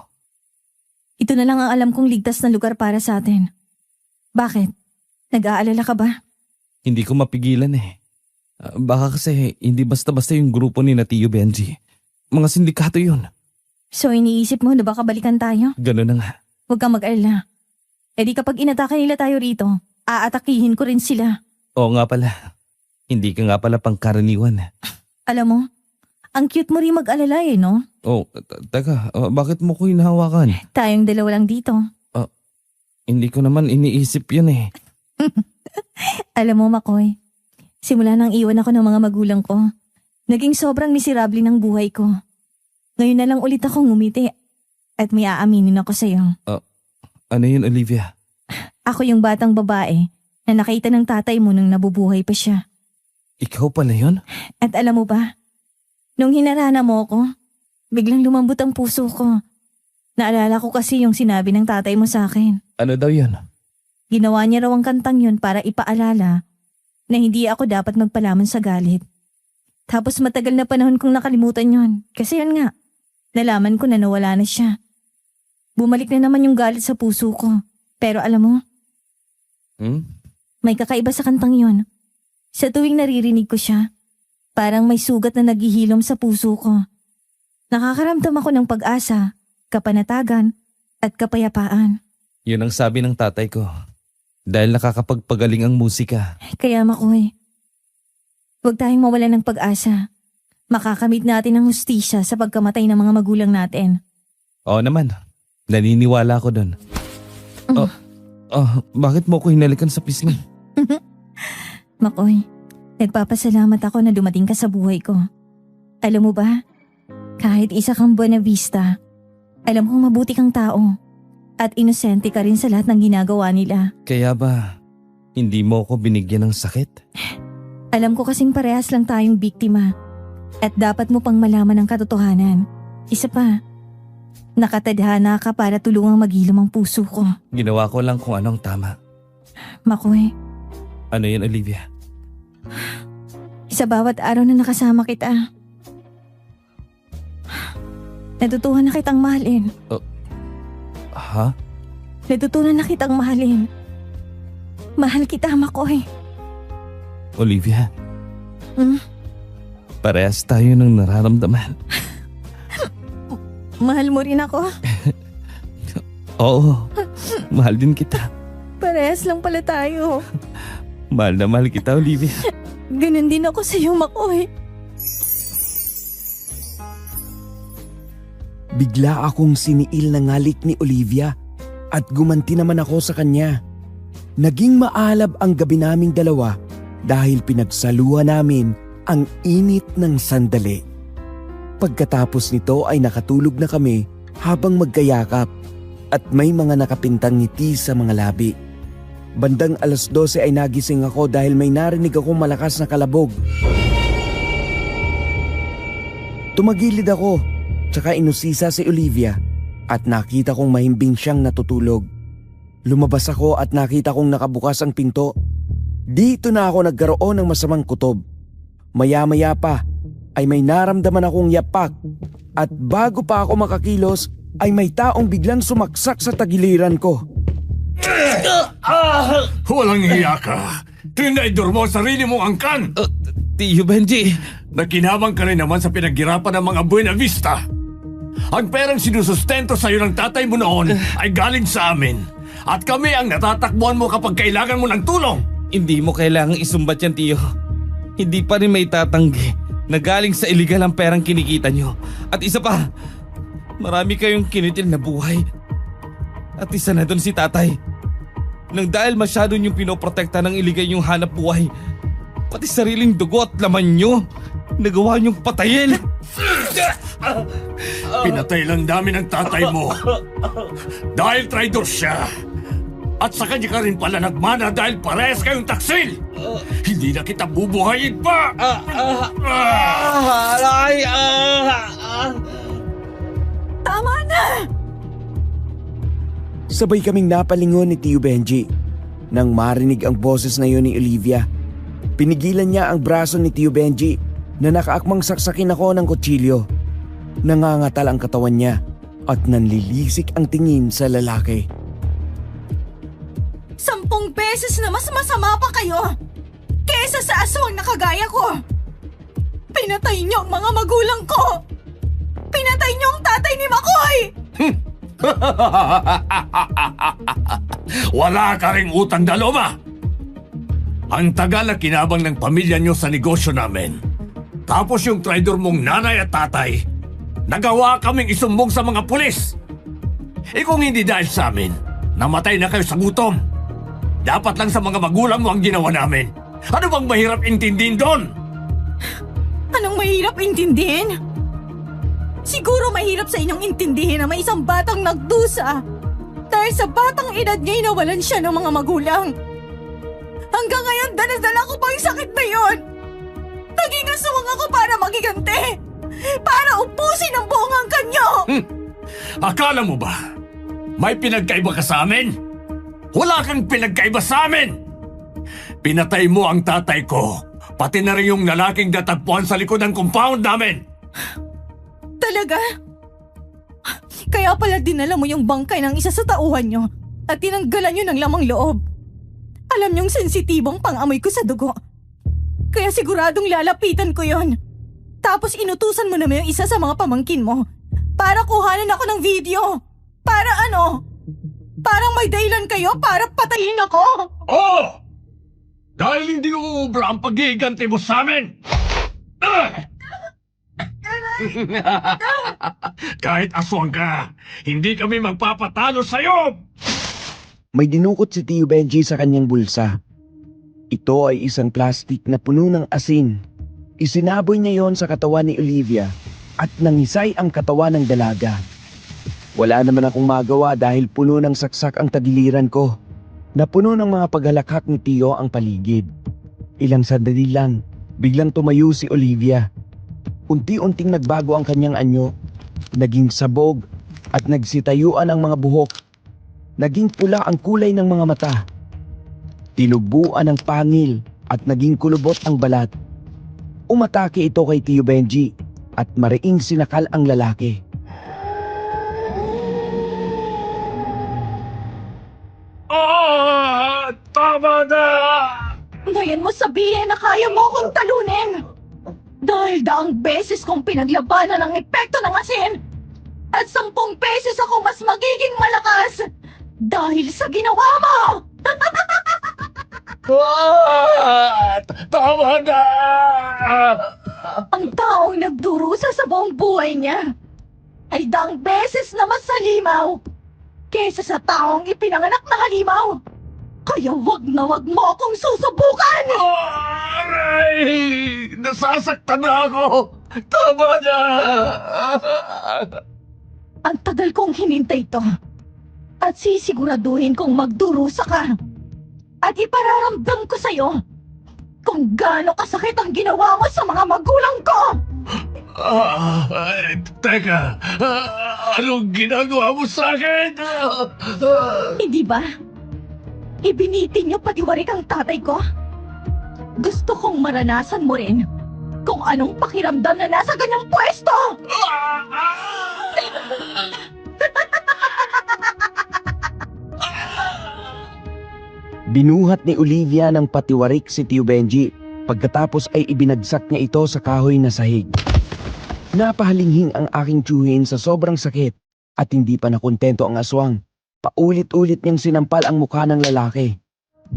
Ito na lang ang alam kong ligtas na lugar para sa atin. Bakit? Nag-aalala ka ba? Hindi ko mapigilan eh. Baka kasi hindi basta-basta yung grupo ni Tio Benji. Mga sindikato yun. So iniisip mo na baka balikan tayo? Ganun na nga. Huwag kang mag-alala. E di kapag inatake nila tayo rito, aatakihin ko rin sila. Oo nga pala. Hindi ka nga pala pangkaraniwan. Alam mo, Ang cute mo rin mag-alala no? Oh, teka, bakit mo ko hinahawakan? Tayong dalawa lang dito. Hindi ko naman iniisip yun eh. Alam mo, Makoy, simula nang iwan ako ng mga magulang ko, naging sobrang miserable ng buhay ko. Ngayon na lang ulit akong ngumiti at may aaminin ako sa'yo. Ano yun, Olivia? Ako yung batang babae na nakita ng tatay mo nung nabubuhay pa siya. Ikaw pala yun? At alam mo ba, nung hinarana mo ako, biglang lumambot ang puso ko. Naalala ko kasi yung sinabi ng tatay mo sa akin. Ano daw yun? Ginawa niya raw ang kantang yun para ipaalala na hindi ako dapat magpalaman sa galit. Tapos matagal na panahon kong nakalimutan yun. Kasi yun nga, nalaman ko na nawala na siya. Bumalik na naman yung galit sa puso ko. Pero alam mo, may kakaiba sa kantang yun. Sa tuwing naririnig ko siya, parang may sugat na naghihilom sa puso ko. Nakakaramdam ako ng pag-asa, kapanatagan, at kapayapaan. Yun ang sabi ng tatay ko. Dahil nakakapagpagaling ang musika. Kaya Makoy, huwag tayong mawalan ng pag-asa. Makakamit natin ang hustisya sa pagkamatay ng mga magulang natin. Oo naman. Naniniwala ako dun. Bakit mo ko hinalikan sa pisngi? Makoy, nagpapasalamat ako na dumating ka sa buhay ko. Alam mo ba, kahit isa kang Buena Vista, alam kong mabuti kang tao. At inosente ka rin sa lahat ng ginagawa nila. Kaya ba, hindi mo ko binigyan ng sakit? Alam ko kasing parehas lang tayong biktima. At dapat mo pang malaman ang katotohanan. Isa pa, nakatadhana ka para tulungang maghilom ang puso ko. Ginawa ko lang kung anong tama. Makoy. Ano yun, Olivia? Sa bawat araw na nakasama kita, natutuhan na kitang mahalin. Ha? Natutunan na kitang mahalin. Mahal kita, Makoy. Olivia? Parehas tayo ng nararamdaman. Mahal mo rin ako? Oo, mahal din kita. Parehas lang pala tayo. Mahal na mahal kita, Olivia. Ganun din ako sa'yo, Makoy. Bigla akong siniil ng halik ni Olivia at gumanti naman ako sa kanya. Naging maalab ang gabi naming dalawa dahil pinagsaluhan namin ang init ng sandali. Pagkatapos nito ay nakatulog na kami habang magkayakap at may mga nakapintang ngiti sa mga labi. Bandang 12:00 ay nagising ako dahil may narinig akong malakas na kalabog. Tumagilid ako. Tsaka inusisa si Olivia at nakita kong mahimbing siyang natutulog. Lumabas ako at nakita kong nakabukas ang pinto. Dito na ako nagkaroon ng masamang kutob. Maya-maya pa ay may naramdaman akong yapak at bago pa ako makakilos ay may taong biglang sumaksak sa tagiliran ko. Walang hiya ka. Tinaydor mo sarili mong angkan. Tio Benji. Nakinabang ka rin naman sa pinaghirapan ng mga Buena Vista. Ang perang sinusustento sa'yo ng tatay mo noon ay galing sa amin. At kami ang natatakbuhan mo kapag kailangan mo ng tulong. Hindi mo kailangang isumbat yan, Tio. Hindi pa rin may tatanggi na galing sa iligal ang perang kinikita nyo. At isa pa, marami kayong kinitil na buhay. At isa na doon si tatay. Nang dahil masyado niyong pinoprotekta ng iligal yung hanap buhay, pati sariling dugo at laman nyo, nagawa niyong patayin. Pinatay lang namin ang tatay mo. Dahil traitor siya. At sa kanya ka rin pala nagmana dahil parehas kayong taksil. Hindi na kita bubuhayin pa. Tama na! Sabay kaming napalingon ni Tio Benji nang marinig ang boses na yun ni Olivia. Pinigilan niya ang braso ni Tio Benji na nakaakmang saksakin ako ng kutsilyo. Nangangatal ang katawan niya at nanlilisik ang tingin sa lalaki. 10 beses na mas masama pa kayo kesa sa aswang na kagaya ko. Pinatay niyo ang mga magulang ko. Pinatay niyo ang tatay ni Makoy. Wala ka ring utang na loob. Ang tagal na kinabang ng pamilya niyo sa negosyo namin. Tapos yung traidor mong nanay at tatay, nagawa kaming isumbong sa mga pulis. Kung hindi dahil sa amin, namatay na kayo sa gutom. Dapat lang sa mga magulang mo ang ginawa namin. Ano bang mahirap intindihin doon? Anong mahirap intindihin? Siguro mahirap sa inyong intindihin na may isang batang nagdusa dahil sa batang edad niya nawalan siya ng mga magulang. Hanggang ngayon, dalas-dala ko pa yung sakit na yon. Naging aswang ako para magiganti. Para upusin ang buong angkan niyo. Akala mo ba may pinagkaiba ka sa amin? Wala kang pinagkaiba sa amin. Pinatay mo ang tatay ko, pati na rin yung lalaking datagpuan sa likod ng compound namin. Talaga? Kaya pala dinala mo yung bangkay ng isa sa tauhan niyo at tinanggalan niyo ng lamang loob. Alam niyong sensitibong pang-amoy ko sa dugo. Kaya siguradong lalapitan ko yon. Tapos inutusan mo naman yung isa sa mga pamangkin mo para kuhanan ako ng video. Para ano? Parang may dahilan kayo para patayin ako? Oo! Dahil hindi uubra ang paghihiganti mo sa amin! Kahit aswang ka, hindi kami magpapatalo sa'yo! May dinukot si Tio Benji sa kanyang bulsa. Ito ay isang plastik na puno ng asin. Isinaboy niya yon sa katawan ni Olivia at nangisay ang katawan ng dalaga. Wala naman akong magawa dahil puno ng saksak ang tagiliran ko. Napuno ng mga paghalakhak ni Tio ang paligid. Ilang sandali lang, biglang tumayo si Olivia. Unti-unting nagbago ang kanyang anyo. Naging sabog at nagsitayuan ang mga buhok. Naging pula ang kulay ng mga mata. Tinubuan ng pangil at naging kulubot ang balat. Umatake ito kay Tio Benji at mariing sinakal ang lalaki. Tama na! Ngayon mo sabihin na kaya mo akong talunin! Dahil daang beses kong pinaglabanan ang epekto ng asin at 10 beses ako mas magiging malakas dahil sa ginawa mo! Tama na! Ang taong nagdurusa sa buong buhay niya ay daang beses na mas halimaw kesa sa taong ipinanganak na halimaw. Kaya wag na wag mo akong susubukan! Aray! Nasasaktan na ako! Tama na! Ang tagal kong hinintay to at sisiguraduhin kong magdurusa ka at ipararamdam ko sa'yo kung gaano kasakit ang ginawa mo sa mga magulang ko! Teka, anong ginagawa mo sa akin? Hindi ba? Ibinitin niyo patiwarik ang tatay ko? Gusto kong maranasan mo rin kung anong pakiramdam na nasa ganyang pwesto! Binuhat ni Olivia ng patiwarik si Tio Benji. Pagkatapos ay ibinagsak niya ito sa kahoy na sahig. Napahalinghing ang aking tiyuhin sa sobrang sakit at hindi pa nakontento ang aswang. Paulit-ulit niyang sinampal ang mukha ng lalaki.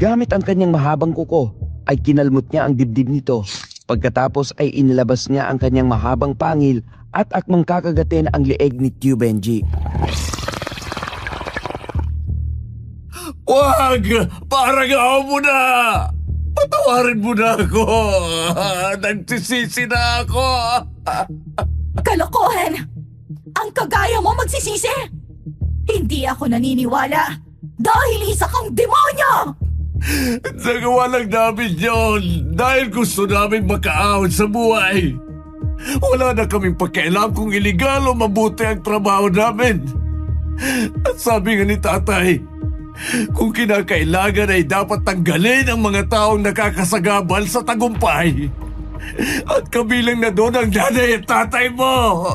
Gamit ang kanyang mahabang kuko ay kinalmot niya ang dibdib nito. Pagkatapos ay inilabas niya ang kanyang mahabang pangil at akmang kakagatin ang leeg ni Tio Benji. Wag! Parang ako mo na! Patawarin mo na ako! Nagsisisi na ako! Kalokohan! Ang kagaya mo magsisisi! Hindi ako naniniwala dahil isa kang demonyo! Nagawa lang namin yun dahil gusto namin makaahon sa buhay. Wala na kaming pakialam kung iligal o mabuti ang trabaho namin. At sabi nga ni tatay, kung kinakailangan ay dapat tanggalin ang mga taong nakakasagabal sa tagumpay. At kabilang na doon ang nanay at tatay mo.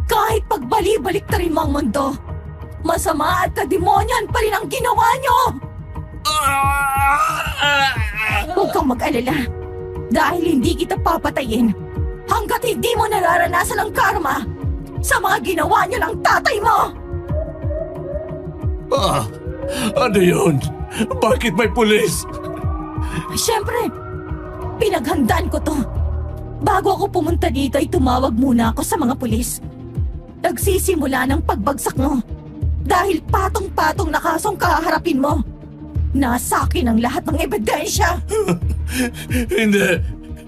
Kahit pagbali-balik na rin mo ang mundo, masama at kademonyan pa rin ang ginawa niyo! Huwag kang mag-alala dahil hindi kita papatayin hanggat hindi mo nararanasan ang karma sa mga ginawa niyo ng tatay mo! Ano yun? Bakit may pulis? Siyempre, Pinaghandaan ko to. Bago ako pumunta dito ay tumawag muna ako sa mga pulis. Nagsisimula ng pagbagsak mo. Dahil patong-patong na kasong kaharapin mo. Nasa akin ang lahat ng ebidensya. Hindi!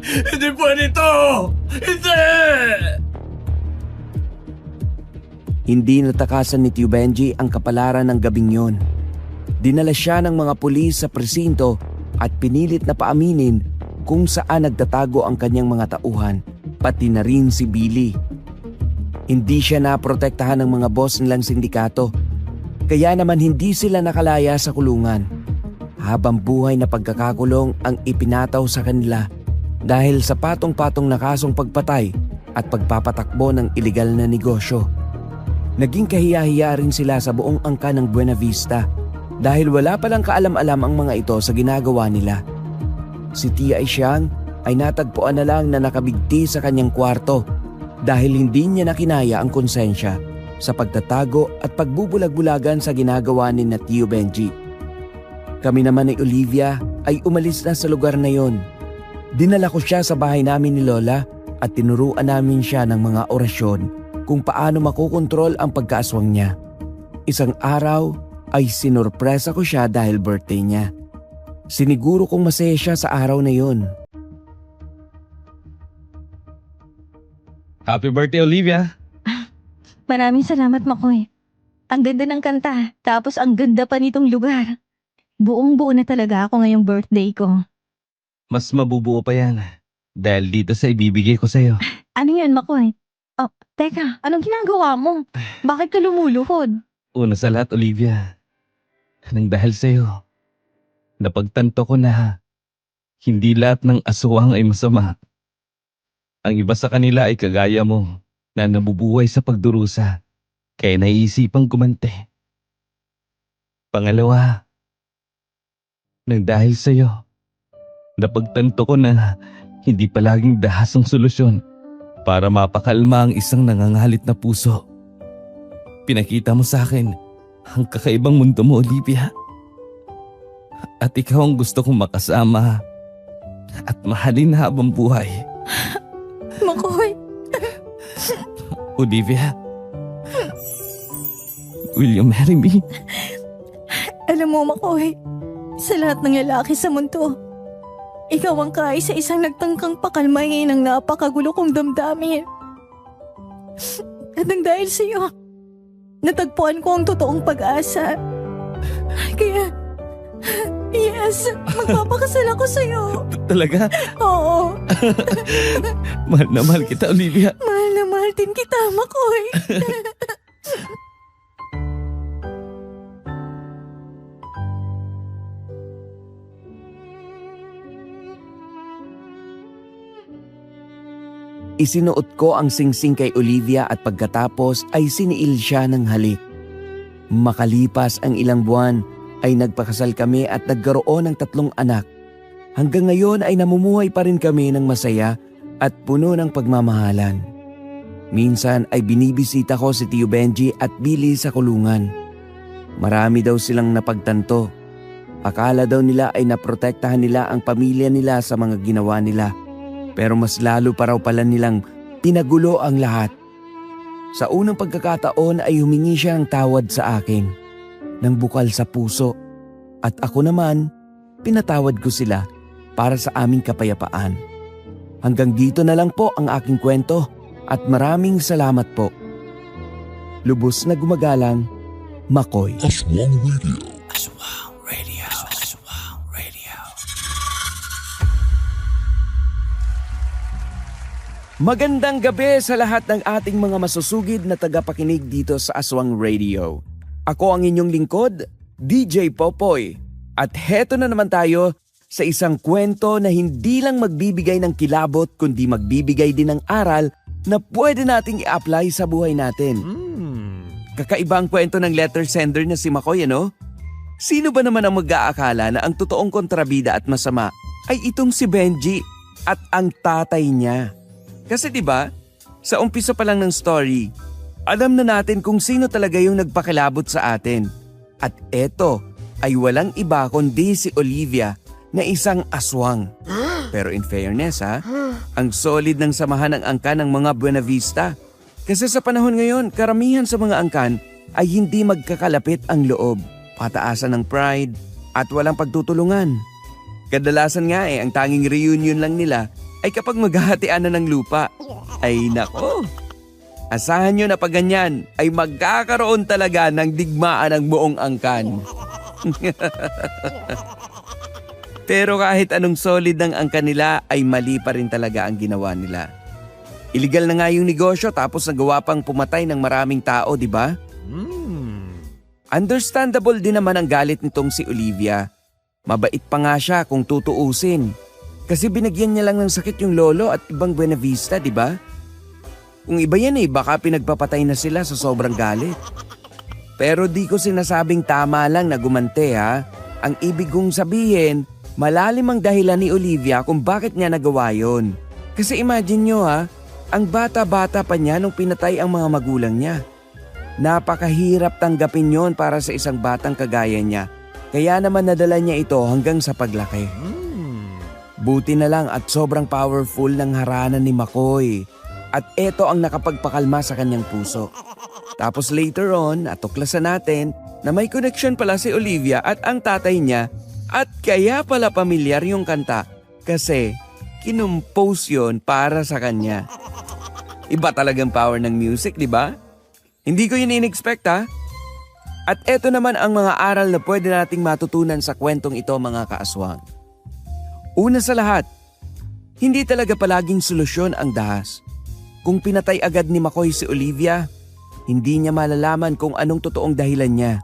Hindi pwede ito! Hindi! Hindi natakasan ni Tio Benji ang kapalaran ng gabing yon. Dinala siya ng mga pulis sa presinto at pinilit na paaminin kung saan nagtatago ang kanyang mga tauhan, pati na rin si Billy. Hindi siya naprotektahan ng mga boss nilang sindikato, kaya naman hindi sila nakalaya sa kulungan. Habang buhay na pagkakakulong ang ipinataw sa kanila dahil sa patong-patong na kasong pagpatay at pagpapatakbo ng ilegal na negosyo. Naging kahiya-hiya rin sila sa buong angka ng Buena Vista dahil wala palang kaalam-alam ang mga ito sa ginagawa nila. Si Tia Aisyang ay natagpuan na lang na nakabigti sa kanyang kwarto dahil hindi niya nakinaya ang konsensya sa pagtatago at pagbubulag-bulagan sa ginagawa ni na Tio Benji. Kami naman ni Olivia ay umalis na sa lugar na yon. Dinala ko siya sa bahay namin ni Lola at tinuruan namin siya ng mga orasyon kung paano makokontrol ang pagkaaswang niya. Isang araw ay sinurpresa ko siya dahil birthday niya. Siniguro kong masaya siya sa araw na yon. Happy birthday, Olivia! Maraming salamat, Makoy. Ang ganda ng kanta, tapos ang ganda pa nitong lugar. Buong-buo na talaga ako ngayong birthday ko. Mas mabubuo pa yan dahil dito sa ibibigay ko sa'yo. Ano yan, Makoy? Oh, teka, anong ginagawa mo? Bakit ka lumuluhod? Una sa lahat, Olivia, nang dahil sa'yo, napagtanto ko na hindi lahat ng aswang ay masama. Ang iba sa kanila ay kagaya mo na nabubuhay sa pagdurusa kaya naiisipang gumante. Pangalawa, nang dahil sa'yo, napagtanto ko na hindi palaging dahas ang solusyon para mapakalma ang isang nangangalit na puso. Pinakita mo sa akin ang kakaibang mundo mo, Olivia. At ikaw ang gusto kong makasama at mahalin habang buhay. Makoy, Olivia, will you marry me? alam mo, Makoy, sa lahat ng lalaki sa mundo, ikaw ang kaisa-isang nagtangkang pakalmahin ang napakagulo kong damdamin. At nang dahil sa iyo, natagpuan ko ang totoong pag-asa. Kaya, yes, magpapakasal ako sa iyo. Talaga? Oo, Mahal na mahal kita, Olivia. mahal na mahal din kita, Makoy. Isinuot ko ang singsing kay Olivia at pagkatapos ay siniil siya ng halik. Makalipas ang ilang buwan ay nagpakasal kami at nagkaroon ng 3 anak. Hanggang ngayon ay namumuhay pa rin kami ng masaya at puno ng pagmamahalan. Minsan ay binibisita ko si Tio Benji at Billy sa kulungan. Marami daw silang napagtanto. Akala daw nila ay naprotektahan nila ang pamilya nila sa mga ginawa nila. Pero mas lalo pa raw pala nilang pinagulo ang lahat. Sa unang pagkakataon ay humingi siya ng tawad sa akin, ng bukal sa puso. At ako naman, pinatawad ko sila para sa aming kapayapaan. Hanggang dito na lang po ang aking kwento at maraming salamat po. Lubos na gumagalang, Makoy. Aswang Radio. Aswang Radio. Aswang Radio. Magandang gabi sa lahat ng ating mga masusugid na tagapakinig dito sa Aswang Radio. Ako ang inyong lingkod, DJ Popoy. At heto na naman tayo sa isang kwento na hindi lang magbibigay ng kilabot kundi magbibigay din ng aral na pwede nating i-apply sa buhay natin. Kakaiba ang kwento ng letter sender na si Makoy, ano? Sino ba naman ang mag-aakala na ang totoong kontrabida at masama ay itong si Benji at ang tatay niya? Kasi 'di ba, sa umpisa pa lang ng story, alam na natin kung sino talaga yung nagpakilabot sa atin. At eto ay walang iba kundi si Olivia na isang aswang. Pero in fairness ang solid ng samahan ng angkan ng mga Buenavista. Kasi sa panahon ngayon, karamihan sa mga angkan ay hindi magkakalapit ang loob, pataasan ng pride at walang pagtutulungan. Kadalasan nga ang tanging reunion lang nila ay kapag maghahatian na ng lupa. Ay nako! Asahan nyo na pag ganyan ay magkakaroon talaga ng digmaan ang buong angkan. Pero kahit anong solid ng angkan nila ay mali pa rin talaga ang ginawa nila. Illegal na nga yung negosyo tapos nagawa pang pumatay ng maraming tao, di ba? Understandable din naman ang galit nitong si Olivia. Mabait pa nga siya kung tutuusin. Kasi binagyan niya lang ng sakit yung lolo at ibang Buenavista, di ba? Kung iba yan baka pinagpapatay na sila sa sobrang galit. Pero di ko sinasabing tama lang na gumante Ang ibig kong sabihin, malalim ang dahilan ni Olivia kung bakit niya nagawa yon. Kasi imagine nyo ang bata-bata pa niya nung pinatay ang mga magulang niya. Napakahirap tanggapin yon para sa isang batang kagaya niya. Kaya naman nadala niya ito hanggang sa paglaki. Buti na lang at sobrang powerful ng haranan ni McCoy. At eto ang nakapagpakalma sa kanyang puso. Tapos later on, atuklasan natin na may connection pala si Olivia at ang tatay niya at kaya pala pamilyar yung kanta kasi kinumpose yun para sa kanya. Iba talagang power ng music, di ba? Hindi ko yun in-expect At eto naman ang mga aral na pwede nating matutunan sa kwentong ito mga kaaswang. Una sa lahat, hindi talaga palaging solusyon ang dahas. Kung pinatay agad ni McCoy si Olivia, hindi niya malalaman kung anong totoong dahilan niya.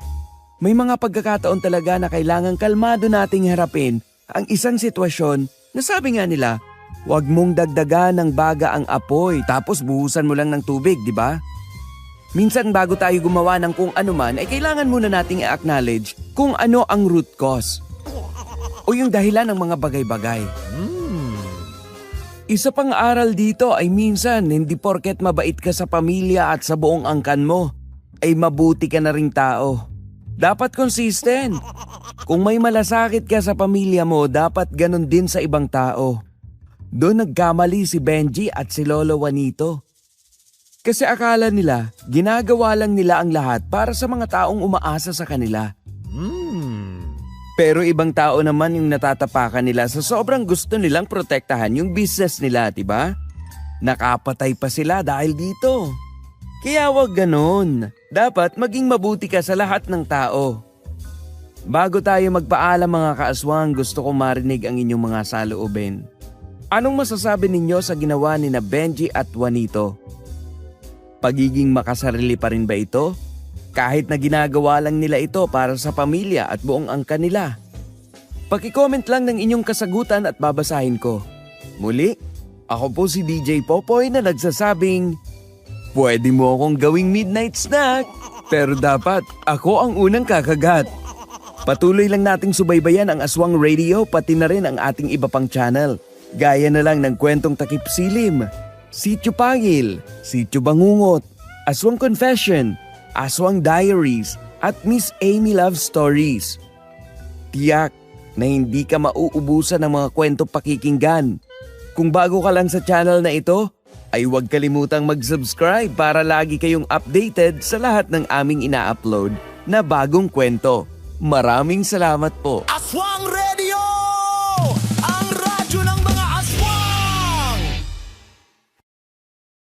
May mga pagkakataon talaga na kailangang kalmado nating harapin ang isang sitwasyon na sabi nga nila, huwag mong dagdagan ng baga ang apoy tapos buhusan mo lang ng tubig, di ba? Minsan bago tayo gumawa ng kung ano man ay kailangan muna nating i-acknowledge kung ano ang root cause o yung dahilan ng mga bagay-bagay. Isa pang aral dito ay minsan hindi porket mabait ka sa pamilya at sa buong angkan mo ay mabuti ka na ring tao. Dapat consistent. Kung may malasakit ka sa pamilya mo, dapat ganun din sa ibang tao. Doon nagkamali si Benji at si Lolo Juanito. Kasi akala nila, ginagawa lang nila ang lahat para sa mga taong umaasa sa kanila. Pero ibang tao naman yung natatapakan nila sa sobrang gusto nilang protektahan yung business nila, diba? Nakapatay pa sila dahil dito. Kaya wag ganon. Dapat maging mabuti ka sa lahat ng tao. Bago tayo magpaalam mga kaaswang, gusto ko marinig ang inyong mga saloobin. Anong masasabi ninyo sa ginawa ni na Benji at Juanito? Pagiging makasarili pa rin ba ito? Kahit na ginagawa lang nila ito para sa pamilya at buong angkan nila. Paki-comment lang ng inyong kasagutan at babasahin ko. Muli, ako po si DJ Popoy na nagsasabing, pwede mo akong gawing midnight snack, pero dapat ako ang unang kakagat. Patuloy lang nating subaybayan ang Aswang Radio pati na rin ang ating iba pang channel. Gaya na lang ng Kwentong Takip Silim, Sityo Pangil, Sityo Bangungot, Aswang Confession, Aswang Diaries at Miss Amy Love Stories. Tiyak na hindi ka mauubusan ng mga kwento pakikinggan. Kung bago ka lang sa channel na ito, ay huwag kalimutang mag-subscribe para lagi kayong updated sa lahat ng aming ina-upload na bagong kwento. Maraming salamat po. Aswang Radio!